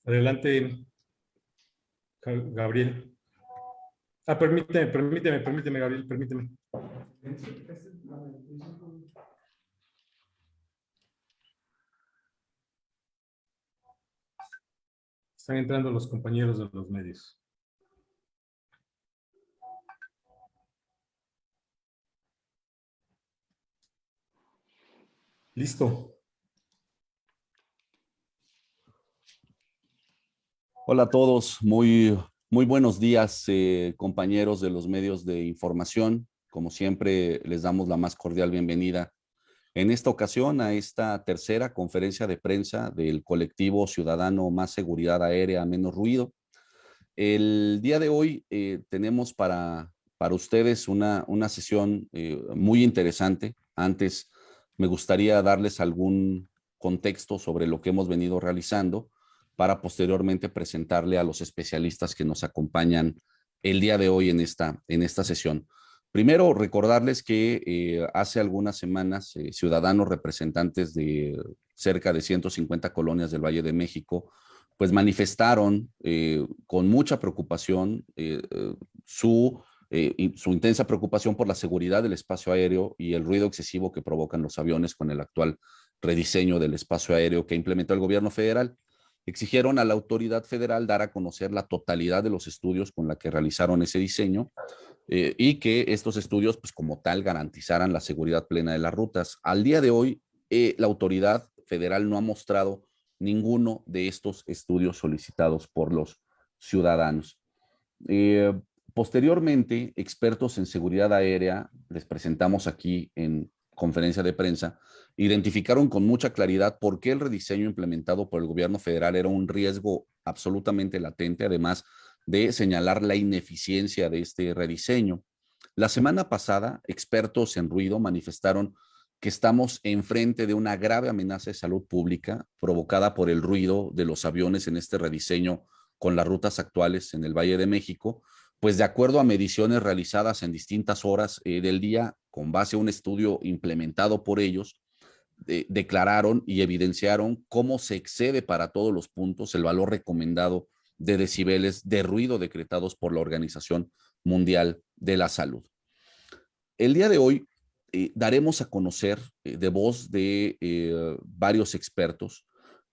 Adelante, Gabriel. Permíteme, Gabriel, permíteme. Están entrando los compañeros de los medios. Listo. Hola a todos, muy buenos días, compañeros de los medios de información. Como siempre, les damos la más cordial bienvenida en esta ocasión a esta tercera conferencia de prensa del colectivo ciudadano Más Seguridad Aérea, Menos Ruido. El día de hoy tenemos para ustedes una sesión muy interesante. Antes me gustaría darles algún contexto sobre lo que hemos venido realizando para posteriormente presentarle a los especialistas que nos acompañan el día de hoy en esta sesión. Primero, recordarles que hace algunas semanas ciudadanos representantes de cerca de 150 colonias del Valle de México pues manifestaron con mucha preocupación su intensa preocupación por la seguridad del espacio aéreo y el ruido excesivo que provocan los aviones con el actual rediseño del espacio aéreo que implementó el gobierno federal. Exigieron a la autoridad federal dar a conocer la totalidad de los estudios con la que realizaron ese diseño y que estos estudios, pues como tal, garantizaran la seguridad plena de las rutas. Al día de hoy, la autoridad federal no ha mostrado ninguno de estos estudios solicitados por los ciudadanos. Posteriormente, expertos en seguridad aérea, les presentamos aquí en conferencia de prensa, identificaron con mucha claridad por qué el rediseño implementado por el gobierno federal era un riesgo absolutamente latente, además de señalar la ineficiencia de este rediseño. La semana pasada, expertos en ruido manifestaron que estamos enfrente de una grave amenaza de salud pública provocada por el ruido de los aviones en este rediseño con las rutas actuales en el Valle de México, pues de acuerdo a mediciones realizadas en distintas horas del día, con base a un estudio implementado por ellos, declararon y evidenciaron cómo se excede para todos los puntos el valor recomendado de decibeles de ruido decretados por la Organización Mundial de la Salud. El día de hoy daremos a conocer de voz de varios expertos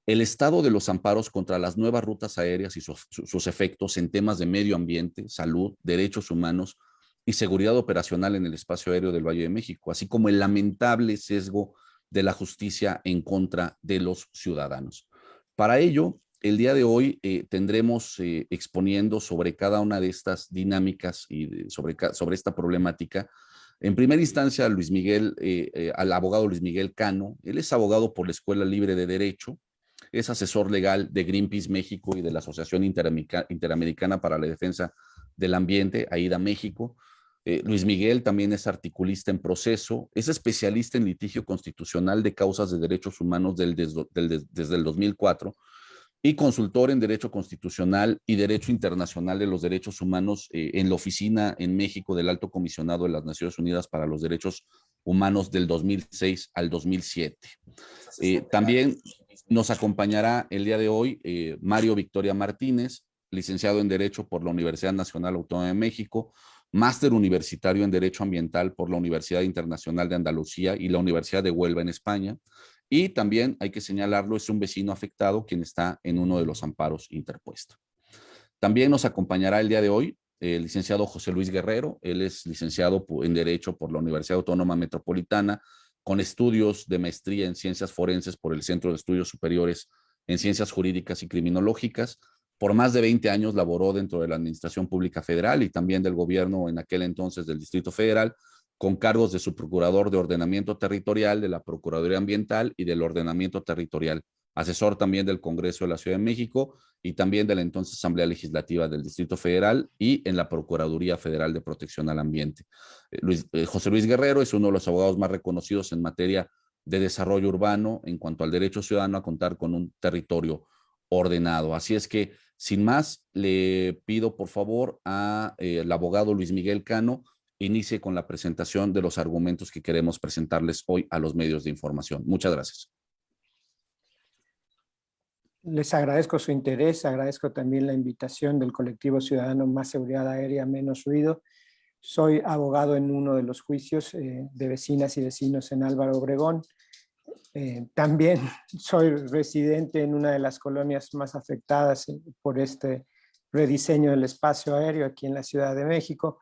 el estado de los amparos contra las nuevas rutas aéreas y sus efectos en temas de medio ambiente, salud, derechos humanos y seguridad operacional en el espacio aéreo del Valle de México, así como el lamentable sesgo de la justicia en contra de los ciudadanos. Para ello, el día de hoy tendremos exponiendo sobre cada una de estas dinámicas y sobre esta problemática. En primera instancia, al abogado Luis Miguel Cano. Él es abogado por la Escuela Libre de Derecho, es asesor legal de Greenpeace México y de la Asociación Interamericana para la Defensa del Ambiente, AIDA México. Luis Miguel también es articulista en proceso, es especialista en litigio constitucional de causas de derechos humanos desde el 2004 y consultor en Derecho Constitucional y Derecho Internacional de los Derechos Humanos en la oficina en México del Alto Comisionado de las Naciones Unidas para los Derechos Humanos del 2006 al 2007. También nos acompañará el día de hoy Mario Victoria Martínez, licenciado en Derecho por la Universidad Nacional Autónoma de México, máster universitario en Derecho Ambiental por la Universidad Internacional de Andalucía y la Universidad de Huelva en España. Y también, hay que señalarlo, es un vecino afectado quien está en uno de los amparos interpuestos. También nos acompañará el día de hoy el licenciado José Luis Guerrero. Él es licenciado en Derecho por la Universidad Autónoma Metropolitana, con estudios de maestría en Ciencias Forenses por el Centro de Estudios Superiores en Ciencias Jurídicas y Criminológicas. Por más de 20 años laboró dentro de la Administración Pública Federal y también del gobierno en aquel entonces del Distrito Federal, con cargos de subprocurador de Ordenamiento Territorial, de la Procuraduría Ambiental y del Ordenamiento Territorial, asesor también del Congreso de la Ciudad de México y también de la entonces Asamblea Legislativa del Distrito Federal y en la Procuraduría Federal de Protección al Ambiente. José Luis Guerrero es uno de los abogados más reconocidos en materia de desarrollo urbano en cuanto al derecho ciudadano a contar con un territorio ordenado. Así es que, sin más, le pido por favor al abogado Luis Miguel Cano inicie con la presentación de los argumentos que queremos presentarles hoy a los medios de información. Muchas gracias. Les agradezco su interés, agradezco también la invitación del colectivo ciudadano Más Seguridad Aérea, Menos Ruido. Soy abogado en uno de los juicios de vecinas y vecinos en Álvaro Obregón. También soy residente en una de las colonias más afectadas por este rediseño del espacio aéreo aquí en la Ciudad de México.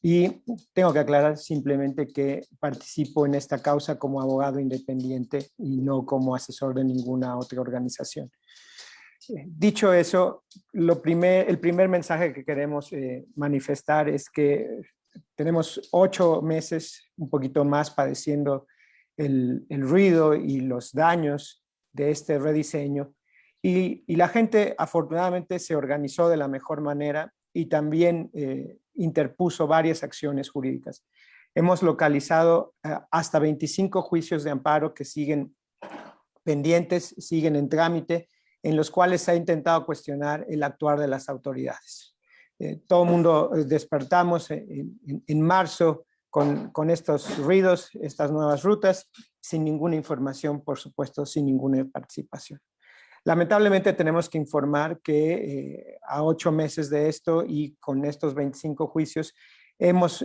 Y tengo que aclarar simplemente que participo en esta causa como abogado independiente y no como asesor de ninguna otra organización. Dicho eso, el primer mensaje que queremos manifestar es que tenemos 8 meses, un poquito más, padeciendo el ruido y los daños de este rediseño. Y la gente afortunadamente se organizó de la mejor manera y también interpuso varias acciones jurídicas. Hemos localizado hasta 25 juicios de amparo que siguen pendientes, siguen en trámite, en los cuales se ha intentado cuestionar el actuar de las autoridades. Todo el mundo despertamos en marzo con estos ruidos, estas nuevas rutas, sin ninguna información, por supuesto, sin ninguna participación. Lamentablemente tenemos que informar que a 8 meses de esto y con estos 25 juicios, hemos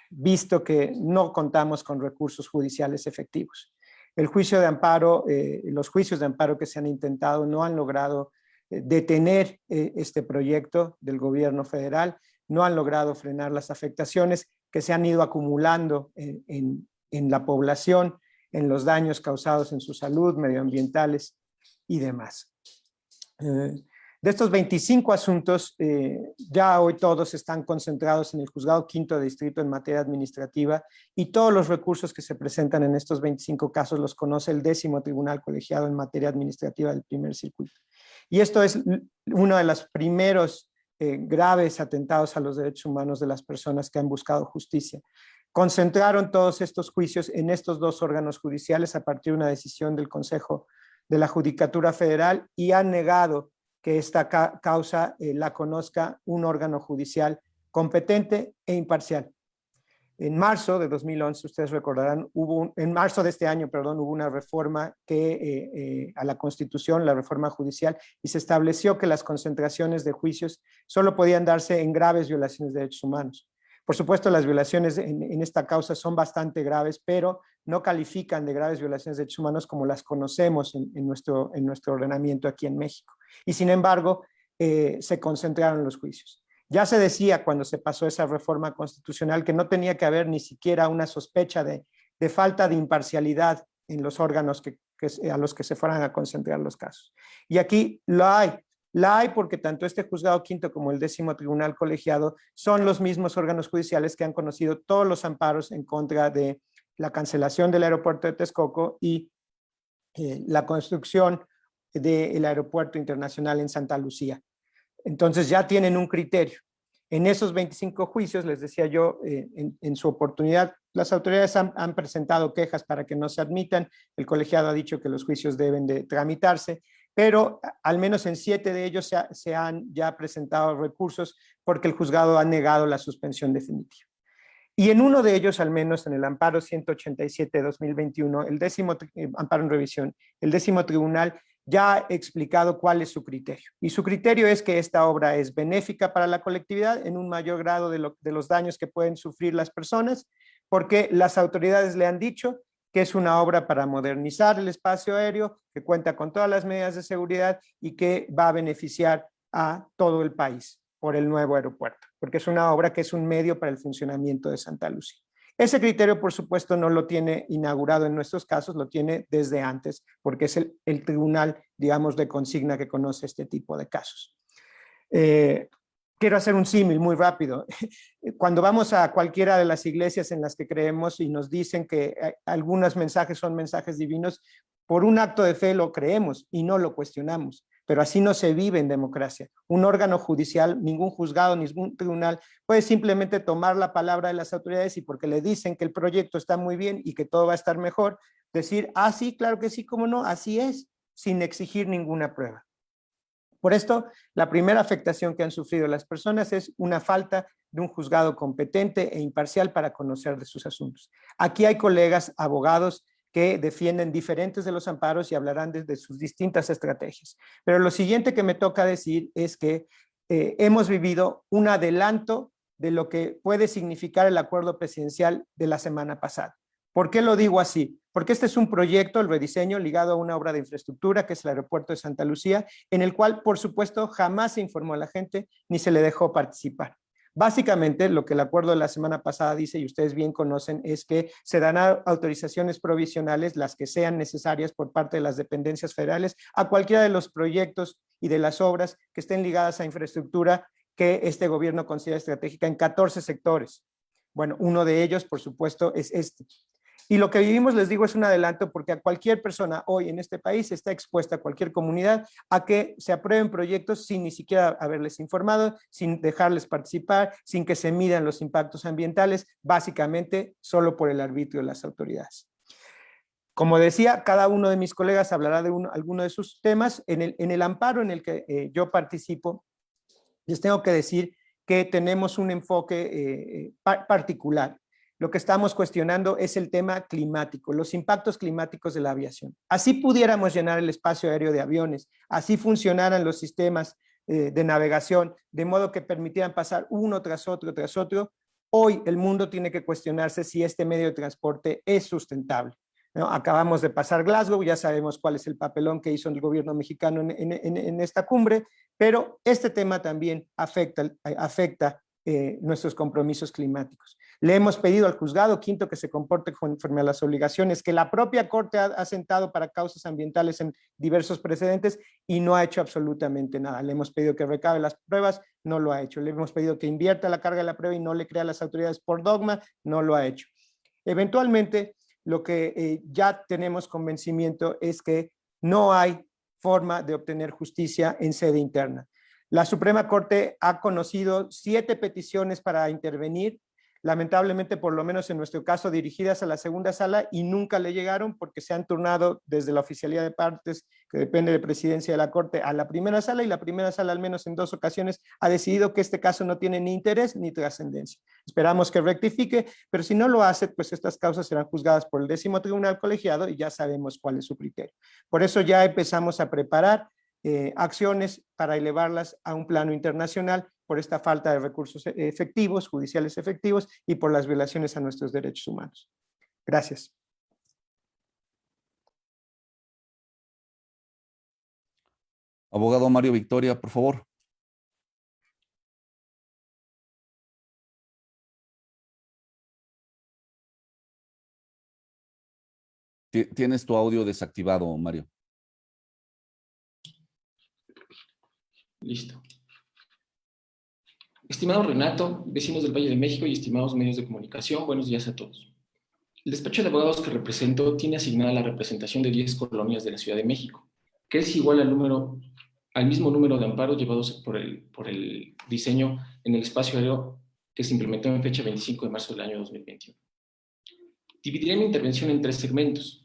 visto que no contamos con recursos judiciales efectivos. El juicio de amparo, los juicios de amparo que se han intentado no han logrado detener este proyecto del gobierno federal, no han logrado frenar las afectaciones que se han ido acumulando en la población, en los daños causados en su salud, medioambientales y demás. De estos 25 asuntos, ya hoy todos están concentrados en el Juzgado Quinto de Distrito en materia administrativa y todos los recursos que se presentan en estos 25 casos los conoce el 10º Tribunal Colegiado en materia administrativa del primer circuito. Y esto es uno de los primeros graves atentados a los derechos humanos de las personas que han buscado justicia. Concentraron todos estos juicios en estos 2 órganos judiciales a partir de una decisión del Consejo de la Judicatura Federal y han negado que esta causa la conozca un órgano judicial competente e imparcial. En marzo de 2011, ustedes recordarán, en marzo de este año, perdón, hubo una reforma a la Constitución, la reforma judicial, y se estableció que las concentraciones de juicios solo podían darse en graves violaciones de derechos humanos. Por supuesto, las violaciones en esta causa son bastante graves, pero no califican de graves violaciones de derechos humanos como las conocemos en nuestro ordenamiento aquí en México. Y sin embargo, se concentraron los juicios. Ya se decía cuando se pasó esa reforma constitucional que no tenía que haber ni siquiera una sospecha de falta de imparcialidad en los órganos a los que se fueran a concentrar los casos. Y aquí la hay porque tanto este Juzgado Quinto como el 10º Tribunal Colegiado son los mismos órganos judiciales que han conocido todos los amparos en contra de la cancelación del aeropuerto de Texcoco y la construcción del aeropuerto internacional en Santa Lucía. Entonces ya tienen un criterio. En esos 25 juicios, les decía yo, en su oportunidad, las autoridades han presentado quejas para que no se admitan. El colegiado ha dicho que los juicios deben de tramitarse, pero al menos en 7 de ellos se han ya presentado recursos porque el juzgado ha negado la suspensión definitiva. Y en uno de ellos, al menos en el amparo 187-2021, el 10º amparo en revisión, el 10º tribunal ya ha explicado cuál es su criterio. Y su criterio es que esta obra es benéfica para la colectividad en un mayor grado de los daños que pueden sufrir las personas, porque las autoridades le han dicho que es una obra para modernizar el espacio aéreo, que cuenta con todas las medidas de seguridad y que va a beneficiar a todo el país por el nuevo aeropuerto, porque es una obra que es un medio para el funcionamiento de Santa Lucía. Ese criterio, por supuesto, no lo tiene inaugurado en nuestros casos, lo tiene desde antes, porque es el tribunal, digamos, de consigna que conoce este tipo de casos. Quiero hacer un símil muy rápido. Cuando vamos a cualquiera de las iglesias en las que creemos y nos dicen que algunos mensajes son mensajes divinos, por un acto de fe lo creemos y no lo cuestionamos. Pero así no se vive en democracia. Un órgano judicial, ningún juzgado, ningún tribunal puede simplemente tomar la palabra de las autoridades y porque le dicen que el proyecto está muy bien y que todo va a estar mejor, decir, ah, sí, claro que sí, cómo no, así es, sin exigir ninguna prueba. Por esto, la primera afectación que han sufrido las personas es una falta de un juzgado competente e imparcial para conocer de sus asuntos. Aquí hay colegas abogados que defienden diferentes de los amparos y hablarán de sus distintas estrategias. Pero lo siguiente que me toca decir es que hemos vivido un adelanto de lo que puede significar el acuerdo presidencial de la semana pasada. ¿Por qué lo digo así? Porque este es un proyecto, el rediseño, ligado a una obra de infraestructura, que es el aeropuerto de Santa Lucía, en el cual, por supuesto, jamás se informó a la gente ni se le dejó participar. Básicamente, lo que el acuerdo de la semana pasada dice, y ustedes bien conocen, es que se dan autorizaciones provisionales, las que sean necesarias por parte de las dependencias federales, a cualquiera de los proyectos y de las obras que estén ligadas a infraestructura que este gobierno considera estratégica en 14 sectores. Bueno, uno de ellos, por supuesto, es este. Y lo que vivimos, les digo, es un adelanto porque a cualquier persona hoy en este país está expuesta, a cualquier comunidad, a que se aprueben proyectos sin ni siquiera haberles informado, sin dejarles participar, sin que se midan los impactos ambientales, básicamente solo por el arbitrio de las autoridades. Como decía, cada uno de mis colegas hablará de alguno de sus temas. En el amparo en el que yo participo, les tengo que decir que tenemos un enfoque particular. Lo que estamos cuestionando es el tema climático, los impactos climáticos de la aviación. Así pudiéramos llenar el espacio aéreo de aviones, así funcionaran los sistemas de navegación, de modo que permitieran pasar uno tras otro, tras otro. Hoy el mundo tiene que cuestionarse si este medio de transporte es sustentable, ¿no? Acabamos de pasar Glasgow, ya sabemos cuál es el papelón que hizo el gobierno mexicano en esta cumbre, pero este tema también afecta nuestros compromisos climáticos. Le hemos pedido al juzgado quinto que se comporte conforme a las obligaciones que la propia Corte ha sentado para causas ambientales en diversos precedentes y no ha hecho absolutamente nada. Le hemos pedido que recabe las pruebas, no lo ha hecho. Le hemos pedido que invierta la carga de la prueba y no le crea a las autoridades por dogma, no lo ha hecho. Eventualmente, lo que ya tenemos convencimiento es que no hay forma de obtener justicia en sede interna. La Suprema Corte ha conocido 7 peticiones para intervenir, lamentablemente, por lo menos en nuestro caso, dirigidas a la segunda sala y nunca le llegaron porque se han turnado desde la oficialía de partes, que depende de presidencia de la Corte, a la primera sala, y la primera sala, al menos en 2 ocasiones, ha decidido que este caso no tiene ni interés ni trascendencia. Esperamos que rectifique, pero si no lo hace, pues estas causas serán juzgadas por el 10º Tribunal Colegiado y ya sabemos cuál es su criterio. Por eso ya empezamos a preparar acciones para elevarlas a un plano internacional por esta falta de recursos efectivos, judiciales efectivos, y por las violaciones a nuestros derechos humanos. Gracias. Abogado Mario Victoria, por favor. Tienes tu audio desactivado, Mario. Listo. Estimado Renato, vecinos del Valle de México y estimados medios de comunicación, buenos días a todos. El despacho de abogados que represento tiene asignada la representación de 10 colonias de la Ciudad de México, que es igual al mismo número de amparos llevados por el diseño en el espacio aéreo que se implementó en fecha 25 de marzo del año 2021. Dividiré mi intervención en 3 segmentos.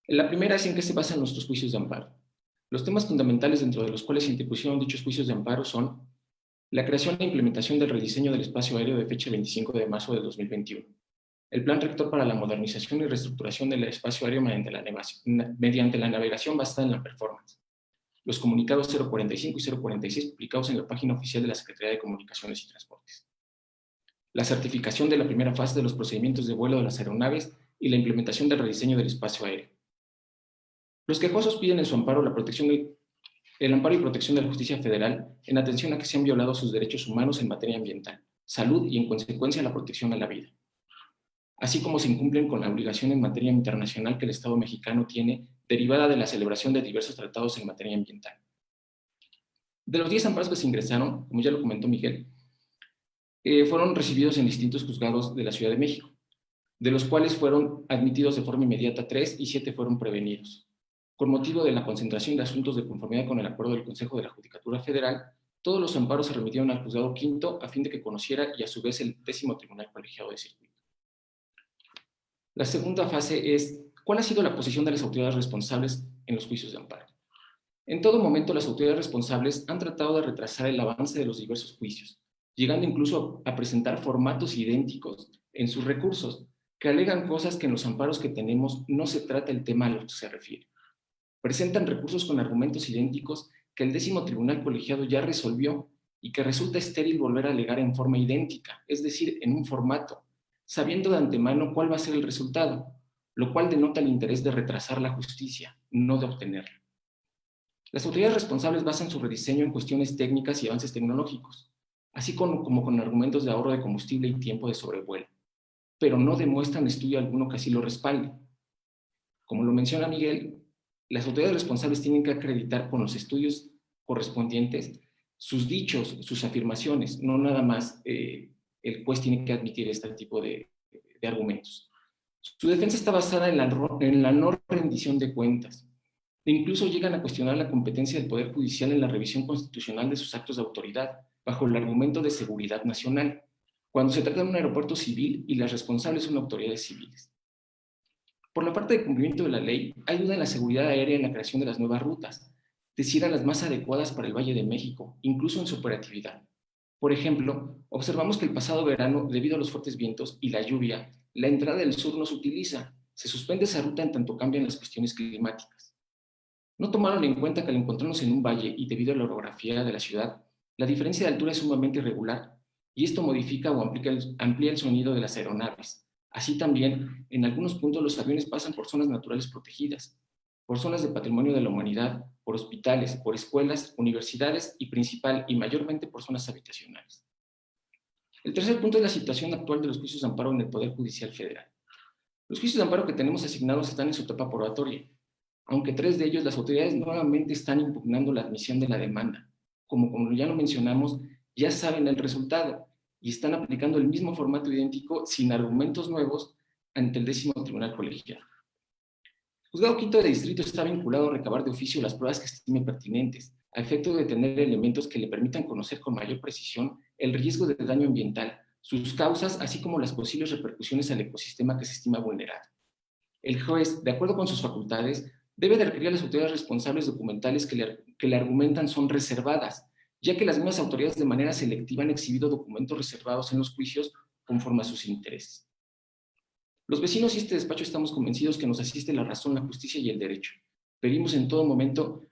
La primera es en qué se basan nuestros juicios de amparo. Los temas fundamentales dentro de los cuales se interpusieron dichos juicios de amparo son la creación e implementación del rediseño del espacio aéreo de fecha 25 de marzo de 2021, el plan rector para la modernización y reestructuración del espacio aéreo mediante la navegación basada en la performance, los comunicados 045 y 046 publicados en la página oficial de la Secretaría de Comunicaciones y Transportes, la certificación de la primera fase de los procedimientos de vuelo de las aeronaves y la implementación del rediseño del espacio aéreo. Los quejosos piden en su amparo el amparo y protección de la justicia federal en atención a que se han violado sus derechos humanos en materia ambiental, salud y en consecuencia la protección a la vida, así como se incumplen con la obligación en materia internacional que el Estado mexicano tiene derivada de la celebración de diversos tratados en materia ambiental. De los 10 amparos que se ingresaron, como ya lo comentó Miguel, fueron recibidos en distintos juzgados de la Ciudad de México, de los cuales fueron admitidos de forma inmediata 3 y 7 fueron prevenidos. Con motivo de la concentración de asuntos de conformidad con el acuerdo del Consejo de la Judicatura Federal, todos los amparos se remitieron al juzgado quinto a fin de que conociera y a su vez el 10º Tribunal Colegiado de Circuito. La segunda fase es, ¿cuál ha sido la posición de las autoridades responsables en los juicios de amparo? En todo momento, las autoridades responsables han tratado de retrasar el avance de los diversos juicios, llegando incluso a presentar formatos idénticos en sus recursos, que alegan cosas que en los amparos que tenemos no se trata el tema a lo que se refiere. Presentan recursos con argumentos idénticos que el 10º Tribunal Colegiado ya resolvió y que resulta estéril volver a alegar en forma idéntica, es decir, en un formato, sabiendo de antemano cuál va a ser el resultado, lo cual denota el interés de retrasar la justicia, no de obtenerla. Las autoridades responsables basan su rediseño en cuestiones técnicas y avances tecnológicos, así como con argumentos de ahorro de combustible y tiempo de sobrevuelo, pero no demuestran estudio alguno que así lo respalde. Como lo menciona Miguel, las autoridades responsables tienen que acreditar con los estudios correspondientes sus dichos, sus afirmaciones, no nada más el juez tiene que admitir este tipo de argumentos. Su defensa está basada en la no rendición de cuentas. E incluso llegan a cuestionar la competencia del Poder Judicial en la revisión constitucional de sus actos de autoridad, bajo el argumento de seguridad nacional, cuando se trata de un aeropuerto civil y las responsables son autoridades civiles. Por la parte de cumplimiento de la ley, hay duda en la seguridad aérea en la creación de las nuevas rutas, de si eran las más adecuadas para el Valle de México, incluso en su operatividad. Por ejemplo, observamos que el pasado verano, debido a los fuertes vientos y la lluvia, la entrada del sur no se utiliza, se suspende esa ruta en tanto cambian las cuestiones climáticas. No tomaron en cuenta que al encontrarnos en un valle y debido a la orografía de la ciudad, la diferencia de altura es sumamente irregular y esto modifica o amplía el sonido de las aeronaves. Así también, en algunos puntos los aviones pasan por zonas naturales protegidas, por zonas de patrimonio de la humanidad, por hospitales, por escuelas, universidades y principal y mayormente por zonas habitacionales. El tercer punto es la situación actual de los juicios de amparo en el Poder Judicial Federal. Los juicios de amparo que tenemos asignados están en su etapa probatoria, aunque 3 de ellos las autoridades nuevamente están impugnando la admisión de la demanda. Como ya lo mencionamos, ya saben el resultado y están aplicando el mismo formato idéntico sin argumentos nuevos ante el 10º Tribunal Colegiado. El Juzgado Quinto de Distrito está vinculado a recabar de oficio las pruebas que estime pertinentes, a efecto de tener elementos que le permitan conocer con mayor precisión el riesgo de daño ambiental, sus causas, así como las posibles repercusiones al ecosistema que se estima vulnerado. El juez, de acuerdo con sus facultades, debe de requerir a las autoridades responsables documentales que le argumentan son reservadas, ya que las mismas autoridades de manera selectiva han exhibido documentos reservados en los juicios conforme a sus intereses. Los vecinos y este despacho estamos convencidos que nos asiste la razón, la justicia y el derecho. Pedimos en todo momento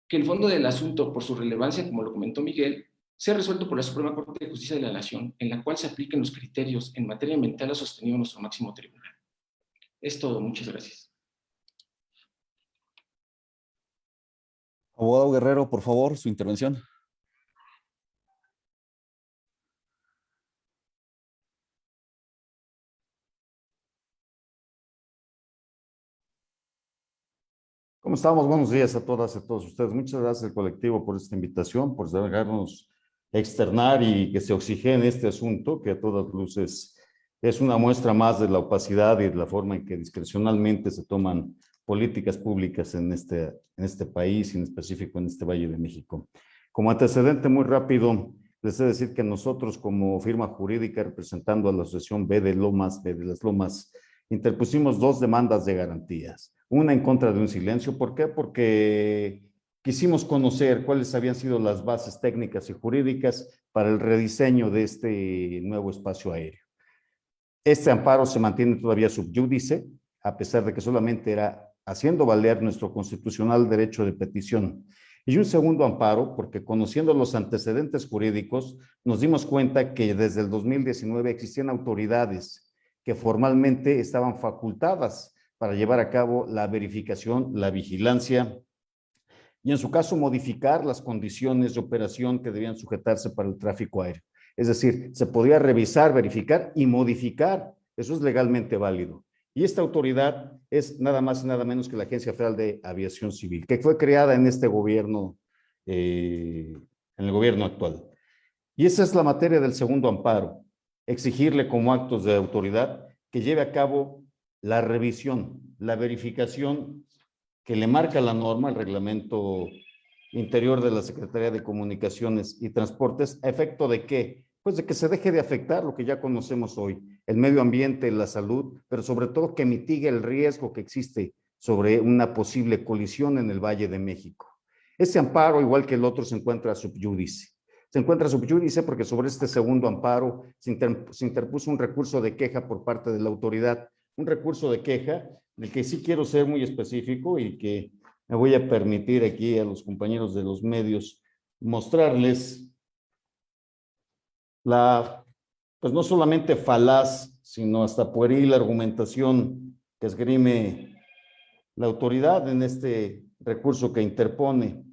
que el fondo del asunto, por su relevancia, como lo comentó Miguel, sea resuelto por la Suprema Corte de Justicia de la Nación, en la cual se apliquen los criterios en materia ambiental a sostenido nuestro máximo tribunal. Es todo, muchas gracias. Abogado Guerrero, por favor, su intervención. ¿Cómo estamos? Buenos días a todas y a todos ustedes. Muchas gracias al colectivo por esta invitación, por dejarnos externar y que se oxigene este asunto, que a todas luces es una muestra más de la opacidad y de la forma en que discrecionalmente se toman políticas públicas en este país y en específico en este Valle de México. Como antecedente muy rápido, les he de decir que nosotros como firma jurídica representando a la Asociación B de las Lomas, interpusimos 2 demandas de garantías. Una en contra de un silencio. ¿Por qué? Porque quisimos conocer cuáles habían sido las bases técnicas y jurídicas para el rediseño de este nuevo espacio aéreo. Este amparo se mantiene todavía sub iudice, a pesar de que solamente era haciendo valer nuestro constitucional derecho de petición. Y un segundo amparo, porque conociendo los antecedentes jurídicos, nos dimos cuenta que desde el 2019 existían autoridades que formalmente estaban facultadas para llevar a cabo la verificación, la vigilancia y en su caso modificar las condiciones de operación que debían sujetarse para el tráfico aéreo. Es decir, se podía revisar, verificar y modificar. Eso es legalmente válido. Y esta autoridad es nada más y nada menos que la Agencia Federal de Aviación Civil, que fue creada en este gobierno, en el gobierno actual. Y esa es la materia del segundo amparo, exigirle como actos de autoridad que lleve a cabo la revisión, la verificación que le marca la norma, el reglamento interior de la Secretaría de Comunicaciones y Transportes, ¿a efecto de qué? Pues de que se deje de afectar lo que ya conocemos hoy, el medio ambiente, la salud, pero sobre todo que mitigue el riesgo que existe sobre una posible colisión en el Valle de México. Este amparo, igual que el otro, se encuentra sub iudice. Se encuentra sub iudice porque sobre este segundo amparo se interpuso un recurso de queja por parte de la autoridad. Un recurso de queja del que sí quiero ser muy específico y que me voy a permitir aquí a los compañeros de los medios mostrarles la, pues no solamente falaz, sino hasta pueril argumentación que esgrime la autoridad en este recurso que interpone.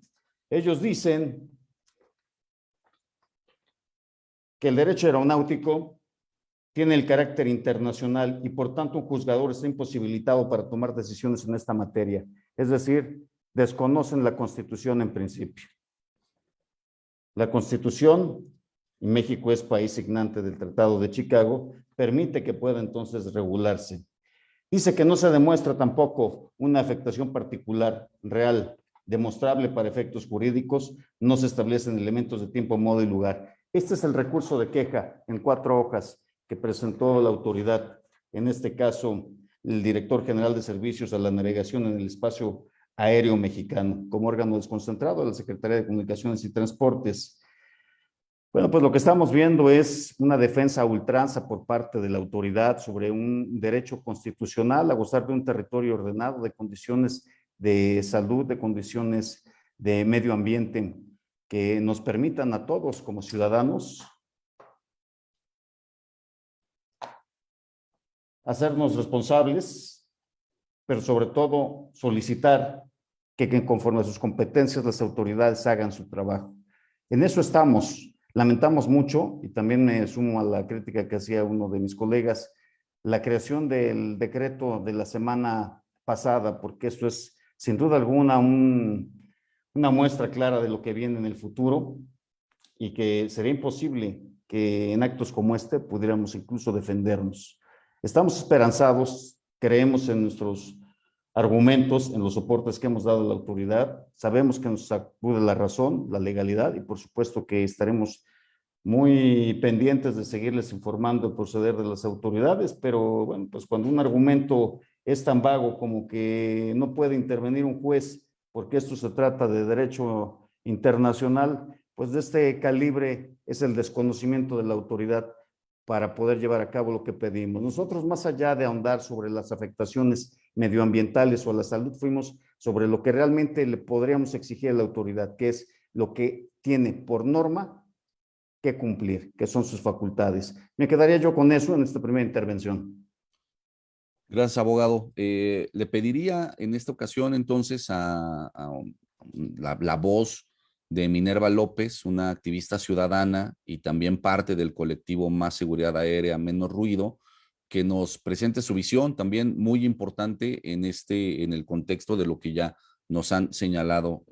Ellos dicen que el derecho aeronáutico tiene el carácter internacional y por tanto un juzgador está imposibilitado para tomar decisiones en esta materia. Es decir, desconocen la Constitución en principio. La Constitución, y México es país signante del Tratado de Chicago, permite que pueda entonces regularse. Dice que no se demuestra tampoco una afectación particular, real, demostrable para efectos jurídicos, no se establecen elementos de tiempo, modo y lugar. Este es el recurso de queja en 4 hojas que presentó la autoridad, en este caso el director general de servicios a la navegación en el espacio aéreo mexicano, como órgano desconcentrado de la Secretaría de Comunicaciones y Transportes. Bueno, pues lo que estamos viendo es una defensa a ultranza por parte de la autoridad sobre un derecho constitucional a gozar de un territorio ordenado, de condiciones de salud, de condiciones de medio ambiente que nos permitan a todos como ciudadanos hacernos responsables, pero sobre todo solicitar que conforme a sus competencias las autoridades hagan su trabajo. En eso estamos. Lamentamos mucho, y también me sumo a la crítica que hacía uno de mis colegas, la creación del decreto de la semana pasada, porque esto es sin duda alguna una muestra clara de lo que viene en el futuro y que sería imposible que en actos como este pudiéramos incluso defendernos. Estamos esperanzados, creemos en nuestros argumentos, en los soportes que hemos dado a la autoridad, sabemos que nos acude la razón, la legalidad y por supuesto que estaremos muy pendientes de seguirles informando el proceder de las autoridades, pero bueno, pues cuando un argumento es tan vago como que no puede intervenir un juez porque esto se trata de derecho internacional, pues de este calibre es el desconocimiento de la autoridad para poder llevar a cabo lo que pedimos. Nosotros, más allá de ahondar sobre las afectaciones medioambientales o a la salud, fuimos sobre lo que realmente le podríamos exigir a la autoridad, que es lo que tiene por norma que cumplir, que son sus facultades. Me quedaría yo con eso en esta primera intervención. Gracias, abogado. Le pediría en esta ocasión entonces a la voz de Minerva López, una activista ciudadana y también parte del colectivo Más Seguridad Aérea, Menos Ruido, que nos presente su visión también muy importante en el contexto de lo que ya nos han señalado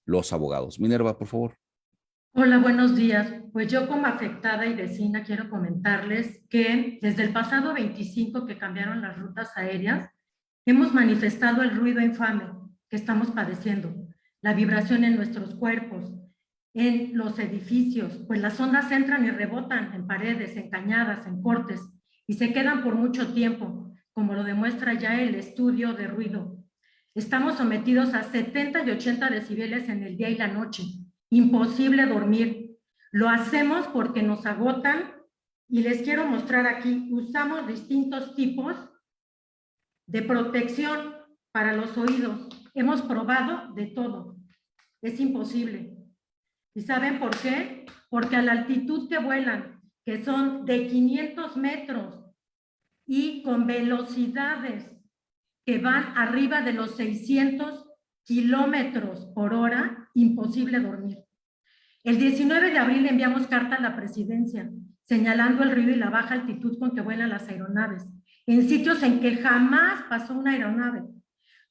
los abogados. Minerva, por favor. Hola, buenos días. Pues yo como afectada y vecina quiero comentarles que desde el pasado 25 que cambiaron las rutas aéreas, hemos manifestado el ruido infame que estamos padeciendo, la vibración en nuestros cuerpos, en los edificios, pues las ondas entran y rebotan en paredes, en cañadas, en cortes y se quedan por mucho tiempo, como lo demuestra ya el estudio de ruido. Estamos sometidos a 70 y 80 decibeles en el día y la noche. Imposible dormir. Lo hacemos porque nos agotan y les quiero mostrar aquí, usamos distintos tipos de protección para los oídos. Hemos probado de todo. Es imposible. ¿Y saben por qué? Porque a la altitud que vuelan, que son de 500 metros y con velocidades que van arriba de los 600 kilómetros por hora, imposible dormir. El 19 de abril enviamos carta a la presidencia señalando el ruido y la baja altitud con que vuelan las aeronaves, en sitios en que jamás pasó una aeronave.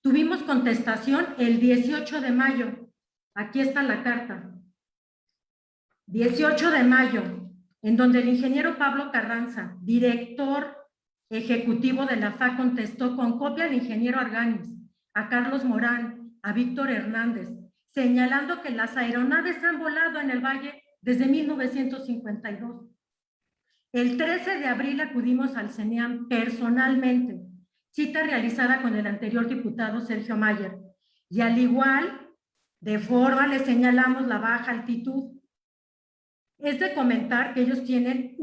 Tuvimos contestación el 18 de mayo. Aquí está la carta. 18 de mayo, en donde el ingeniero Pablo Carranza, director ejecutivo de la FA, contestó con copia al ingeniero Arganis, a Carlos Morán, a Víctor Hernández, señalando que las aeronaves han volado en el valle desde 1952. El 13 de abril acudimos al CENEAM personalmente, cita realizada con el anterior diputado Sergio Mayer, y al igual de forma le señalamos la baja altitud. es de comentar que ellos tienen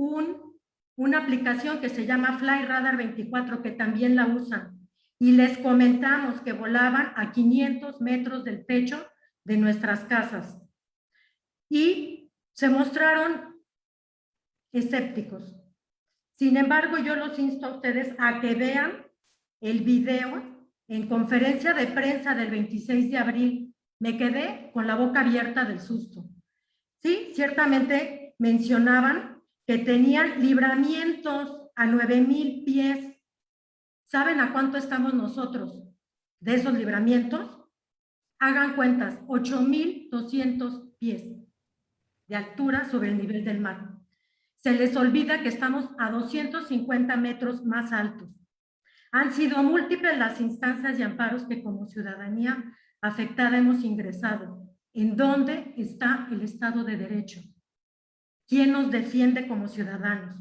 una aplicación que se llama Fly Radar 24, que también la usan. Y les comentamos que volaban a 500 metros del techo de nuestras casas. Y se mostraron escépticos. Sin embargo, yo los insto a ustedes a que vean el video en conferencia de prensa del 26 de abril. Me quedé con la boca abierta del susto. Sí, ciertamente mencionaban que tenían libramientos a 9,000 pies. ¿Saben a cuánto estamos nosotros de esos libramientos? Hagan cuentas, 8,200 pies de altura sobre el nivel del mar. Se les olvida que estamos a 250 metros más altos. Han sido múltiples las instancias y amparos que como ciudadanía afectada hemos ingresado. ¿En dónde está el Estado de Derecho? ¿Quién nos defiende como ciudadanos?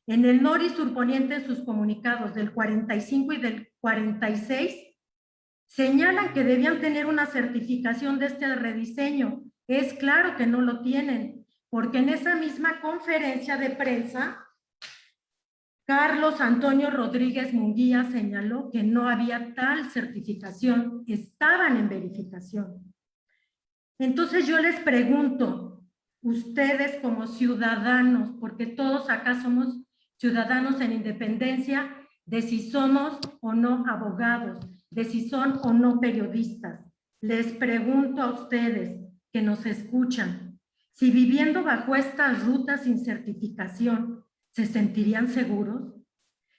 En el nor y surponiente, en sus comunicados del 45 y del 46, señalan que debían tener una certificación de este rediseño. Es claro que no lo tienen, porque en esa misma conferencia de prensa, Carlos Antonio Rodríguez Munguía señaló que no había tal certificación, estaban en verificación. Entonces yo les pregunto, ustedes como ciudadanos, porque todos acá somos ciudadanos en independencia de si somos o no abogados, de si son o no periodistas, les pregunto a ustedes que nos escuchan, si viviendo bajo estas rutas sin certificación, ¿se sentirían seguros?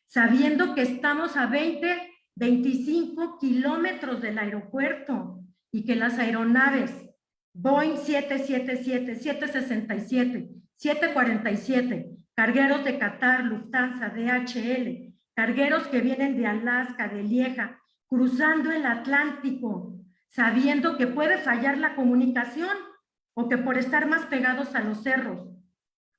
Sabiendo que estamos a 20, 25 kilómetros del aeropuerto y que las aeronaves Boeing 777, 767, 747, cargueros de Qatar, Lufthansa, DHL, cargueros que vienen de Alaska, de Lieja, cruzando el Atlántico, sabiendo que puede fallar la comunicación o que por estar más pegados a los cerros,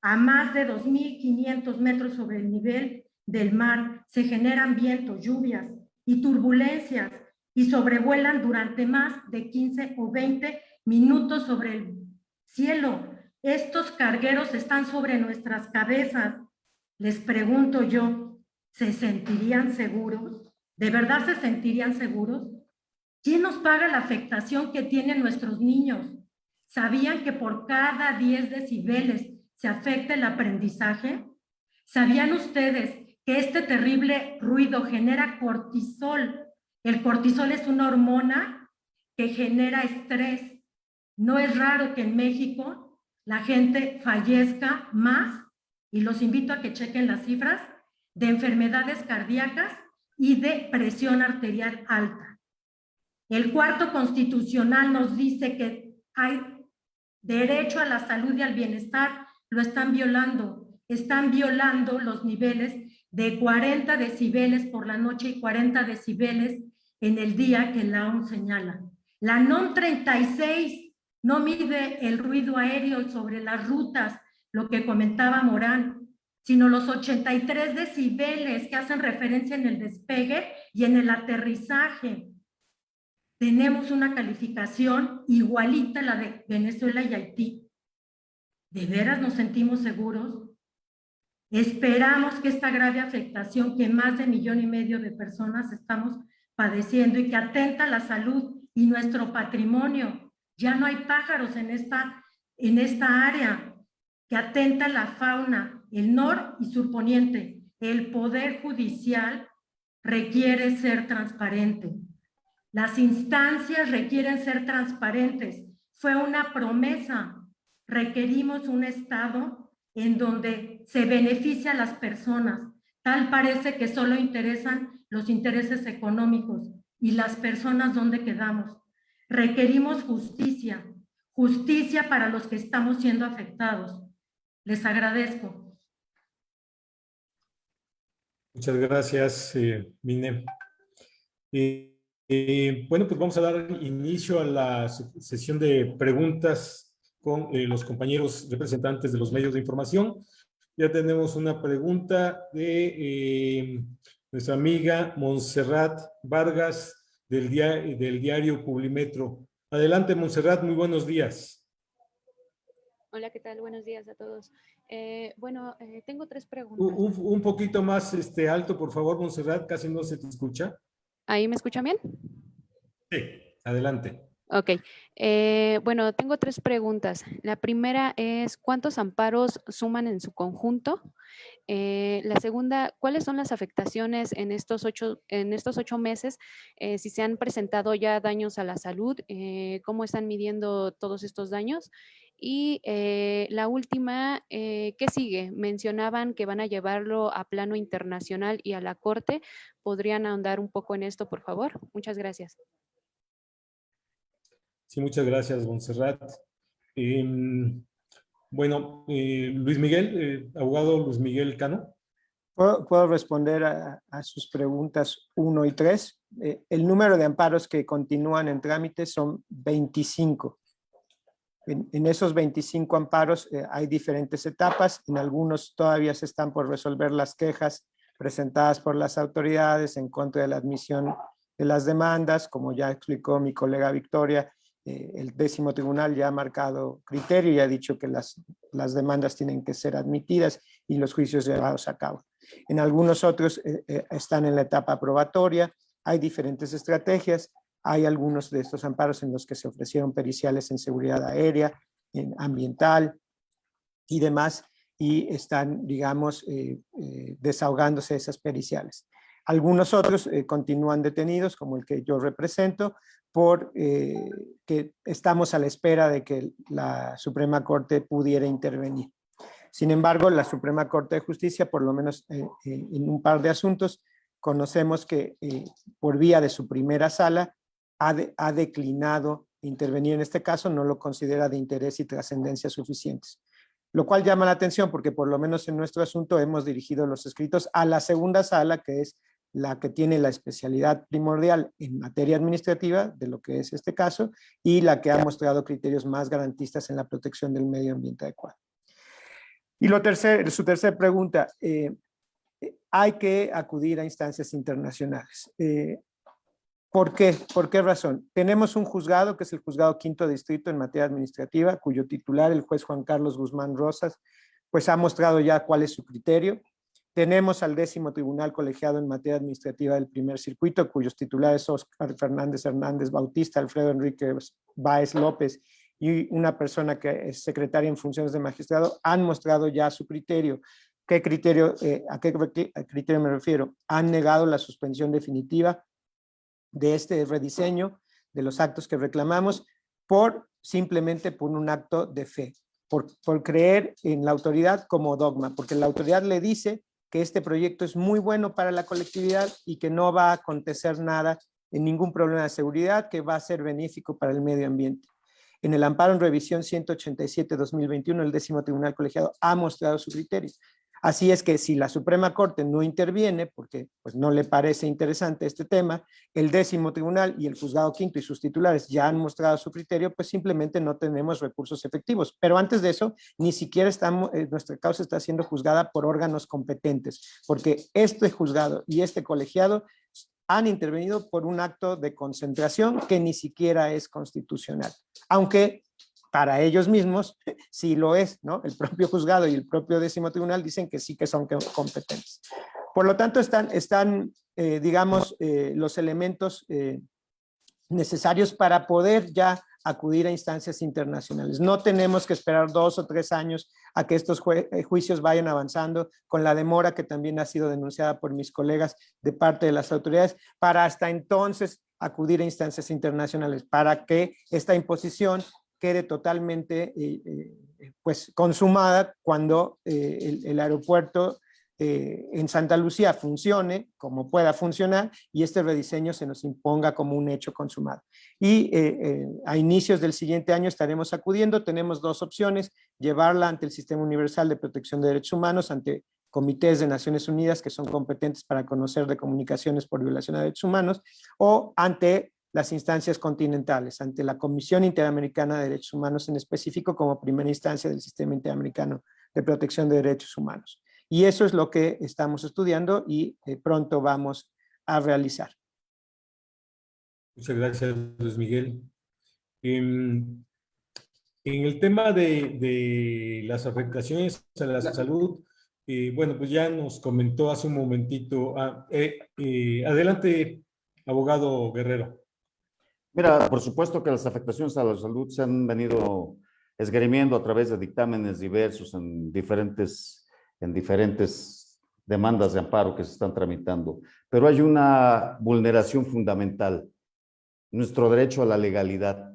a más de 2,500 metros sobre el nivel del mar, se generan vientos, lluvias y turbulencias y sobrevuelan durante más de 15 o 20 minutos sobre el cielo. Estos cargueros están sobre nuestras cabezas. Les pregunto yo, ¿se sentirían seguros? ¿De verdad se sentirían seguros? ¿Quién nos paga la afectación que tienen nuestros niños? ¿Sabían que por cada 10 decibeles se afecta el aprendizaje? ¿Sabían ustedes que este terrible ruido genera cortisol? El cortisol es una hormona que genera estrés. No es raro que en México la gente fallezca más, y los invito a que chequen las cifras, de enfermedades cardíacas y de presión arterial alta. El cuarto constitucional nos dice que hay derecho a la salud y al bienestar, lo están violando los niveles de 40 decibeles por la noche y 40 decibeles en el día que la OMS señala. La NOM 36 no mide el ruido aéreo sobre las rutas, lo que comentaba Morán, sino los 83 decibeles que hacen referencia en el despegue y en el aterrizaje. Tenemos una calificación igualita a la de Venezuela y Haití. ¿De veras nos sentimos seguros? Esperamos que esta grave afectación que más de 1,5 millones de personas estamos padeciendo y que atenta a la salud y nuestro patrimonio, ya no hay pájaros en esta área, que atenta a la fauna, el nor y surponiente. El Poder Judicial requiere ser transparente. Las instancias requieren ser transparentes. Fue una promesa. Requerimos un Estado en donde se beneficia a las personas. Tal parece que solo interesan los intereses económicos. ¿Y las personas dónde quedamos? Requerimos justicia, justicia para los que estamos siendo afectados. Les agradezco. Muchas gracias, Mine. Bueno, pues vamos a dar inicio a la sesión de preguntas con los compañeros representantes de los medios de información. Ya tenemos una pregunta de nuestra amiga Montserrat Vargas del diario Publimetro. Adelante, Montserrat, muy buenos días. Hola, ¿qué tal? Buenos días a todos. Tengo 3 preguntas. Un poquito más alto, por favor, Montserrat, casi no se te escucha. ¿Ahí me escuchan bien? Sí, adelante. Ok. Tengo 3 preguntas. La primera es, ¿cuántos amparos suman en su conjunto? La segunda, ¿cuáles son las afectaciones en estos 8 meses? Si se han presentado ya daños a la salud, ¿cómo están midiendo todos estos daños? Y la última, ¿qué sigue? Mencionaban que van a llevarlo a plano internacional y a la Corte. ¿Podrían ahondar un poco en esto, por favor? Muchas gracias. Sí, muchas gracias, Montserrat. Luis Miguel, abogado Luis Miguel Cano. ¿Puedo responder a sus preguntas 1 y 3? El número de amparos que continúan en trámite son 25. En esos 25 amparos hay diferentes etapas. En algunos todavía se están por resolver las quejas presentadas por las autoridades en contra de la admisión de las demandas. Como ya explicó mi colega Victoria, el 10º tribunal ya ha marcado criterio y ha dicho que las demandas tienen que ser admitidas y los juicios llevados a cabo. En algunos otros están en la etapa probatoria. Hay diferentes estrategias. Hay algunos de estos amparos en los que se ofrecieron periciales en seguridad aérea, en ambiental y demás, y están, digamos, desahogándose esas periciales. Algunos otros continúan detenidos, como el que yo represento, por que estamos a la espera de que la Suprema Corte pudiera intervenir. Sin embargo, la Suprema Corte de Justicia, por lo menos en un par de asuntos, conocemos que por vía de su primera sala ha declinado intervenir en este caso, no lo considera de interés y trascendencia suficientes. Lo cual llama la atención porque por lo menos en nuestro asunto hemos dirigido los escritos a la segunda sala, que es la que tiene la especialidad primordial en materia administrativa de lo que es este caso y la que ha mostrado criterios más garantistas en la protección del medio ambiente adecuado. Y su tercera pregunta, hay que acudir a instancias internacionales. ¿Por qué? ¿Por qué razón? Tenemos un juzgado, que es el Juzgado Quinto Distrito en materia administrativa, cuyo titular, el juez Juan Carlos Guzmán Rosas, pues ha mostrado ya cuál es su criterio. Tenemos al 10º Tribunal Colegiado en materia administrativa del primer circuito, cuyos titulares Óscar Fernández Hernández Bautista, Alfredo Enrique Báez López y una persona que es secretaria en funciones de magistrado, han mostrado ya su criterio. ¿Qué criterio? ¿A qué criterio me refiero? Han negado la suspensión definitiva de este rediseño de los actos que reclamamos simplemente por un acto de fe, por creer en la autoridad como dogma, porque la autoridad le dice que este proyecto es muy bueno para la colectividad y que no va a acontecer nada en ningún problema de seguridad, que va a ser benéfico para el medio ambiente. En el amparo en revisión 187-2021, el 10º Tribunal Colegiado ha mostrado su criterio. Así es que si la Suprema Corte no interviene, porque pues, no le parece interesante este tema, el 10º Tribunal y el Juzgado Quinto y sus titulares ya han mostrado su criterio, pues simplemente no tenemos recursos efectivos. Pero antes de eso, ni siquiera nuestra causa está siendo juzgada por órganos competentes, porque este juzgado y este colegiado han intervenido por un acto de concentración que ni siquiera es constitucional, aunque para ellos mismos sí lo es, ¿no? El propio juzgado y el propio 10º Tribunal dicen que sí que son competentes. Por lo tanto, están los elementos necesarios para poder ya acudir a instancias internacionales. No tenemos que esperar 2 o 3 años a que estos juicios vayan avanzando, con la demora que también ha sido denunciada por mis colegas de parte de las autoridades, para hasta entonces acudir a instancias internacionales, para que esta imposición quede totalmente pues consumada cuando el aeropuerto en Santa Lucía funcione como pueda funcionar y este rediseño se nos imponga como un hecho consumado. Y a inicios del siguiente año estaremos acudiendo. Tenemos 2 opciones: llevarla ante el Sistema Universal de Protección de Derechos Humanos, ante comités de Naciones Unidas que son competentes para conocer de comunicaciones por violación de derechos humanos, o ante las instancias continentales, ante la Comisión Interamericana de Derechos Humanos en específico, como primera instancia del Sistema Interamericano de Protección de Derechos Humanos. Y eso es lo que estamos estudiando y pronto vamos a realizar. Muchas gracias, Luis Miguel. En el tema de las afectaciones a la salud, bueno, pues ya nos comentó hace un momentito. Adelante, abogado Guerrero. Mira, por supuesto que las afectaciones a la salud se han venido esgrimiendo a través de dictámenes diversos en diferentes demandas de amparo que se están tramitando. Pero hay una vulneración fundamental, nuestro derecho a la legalidad.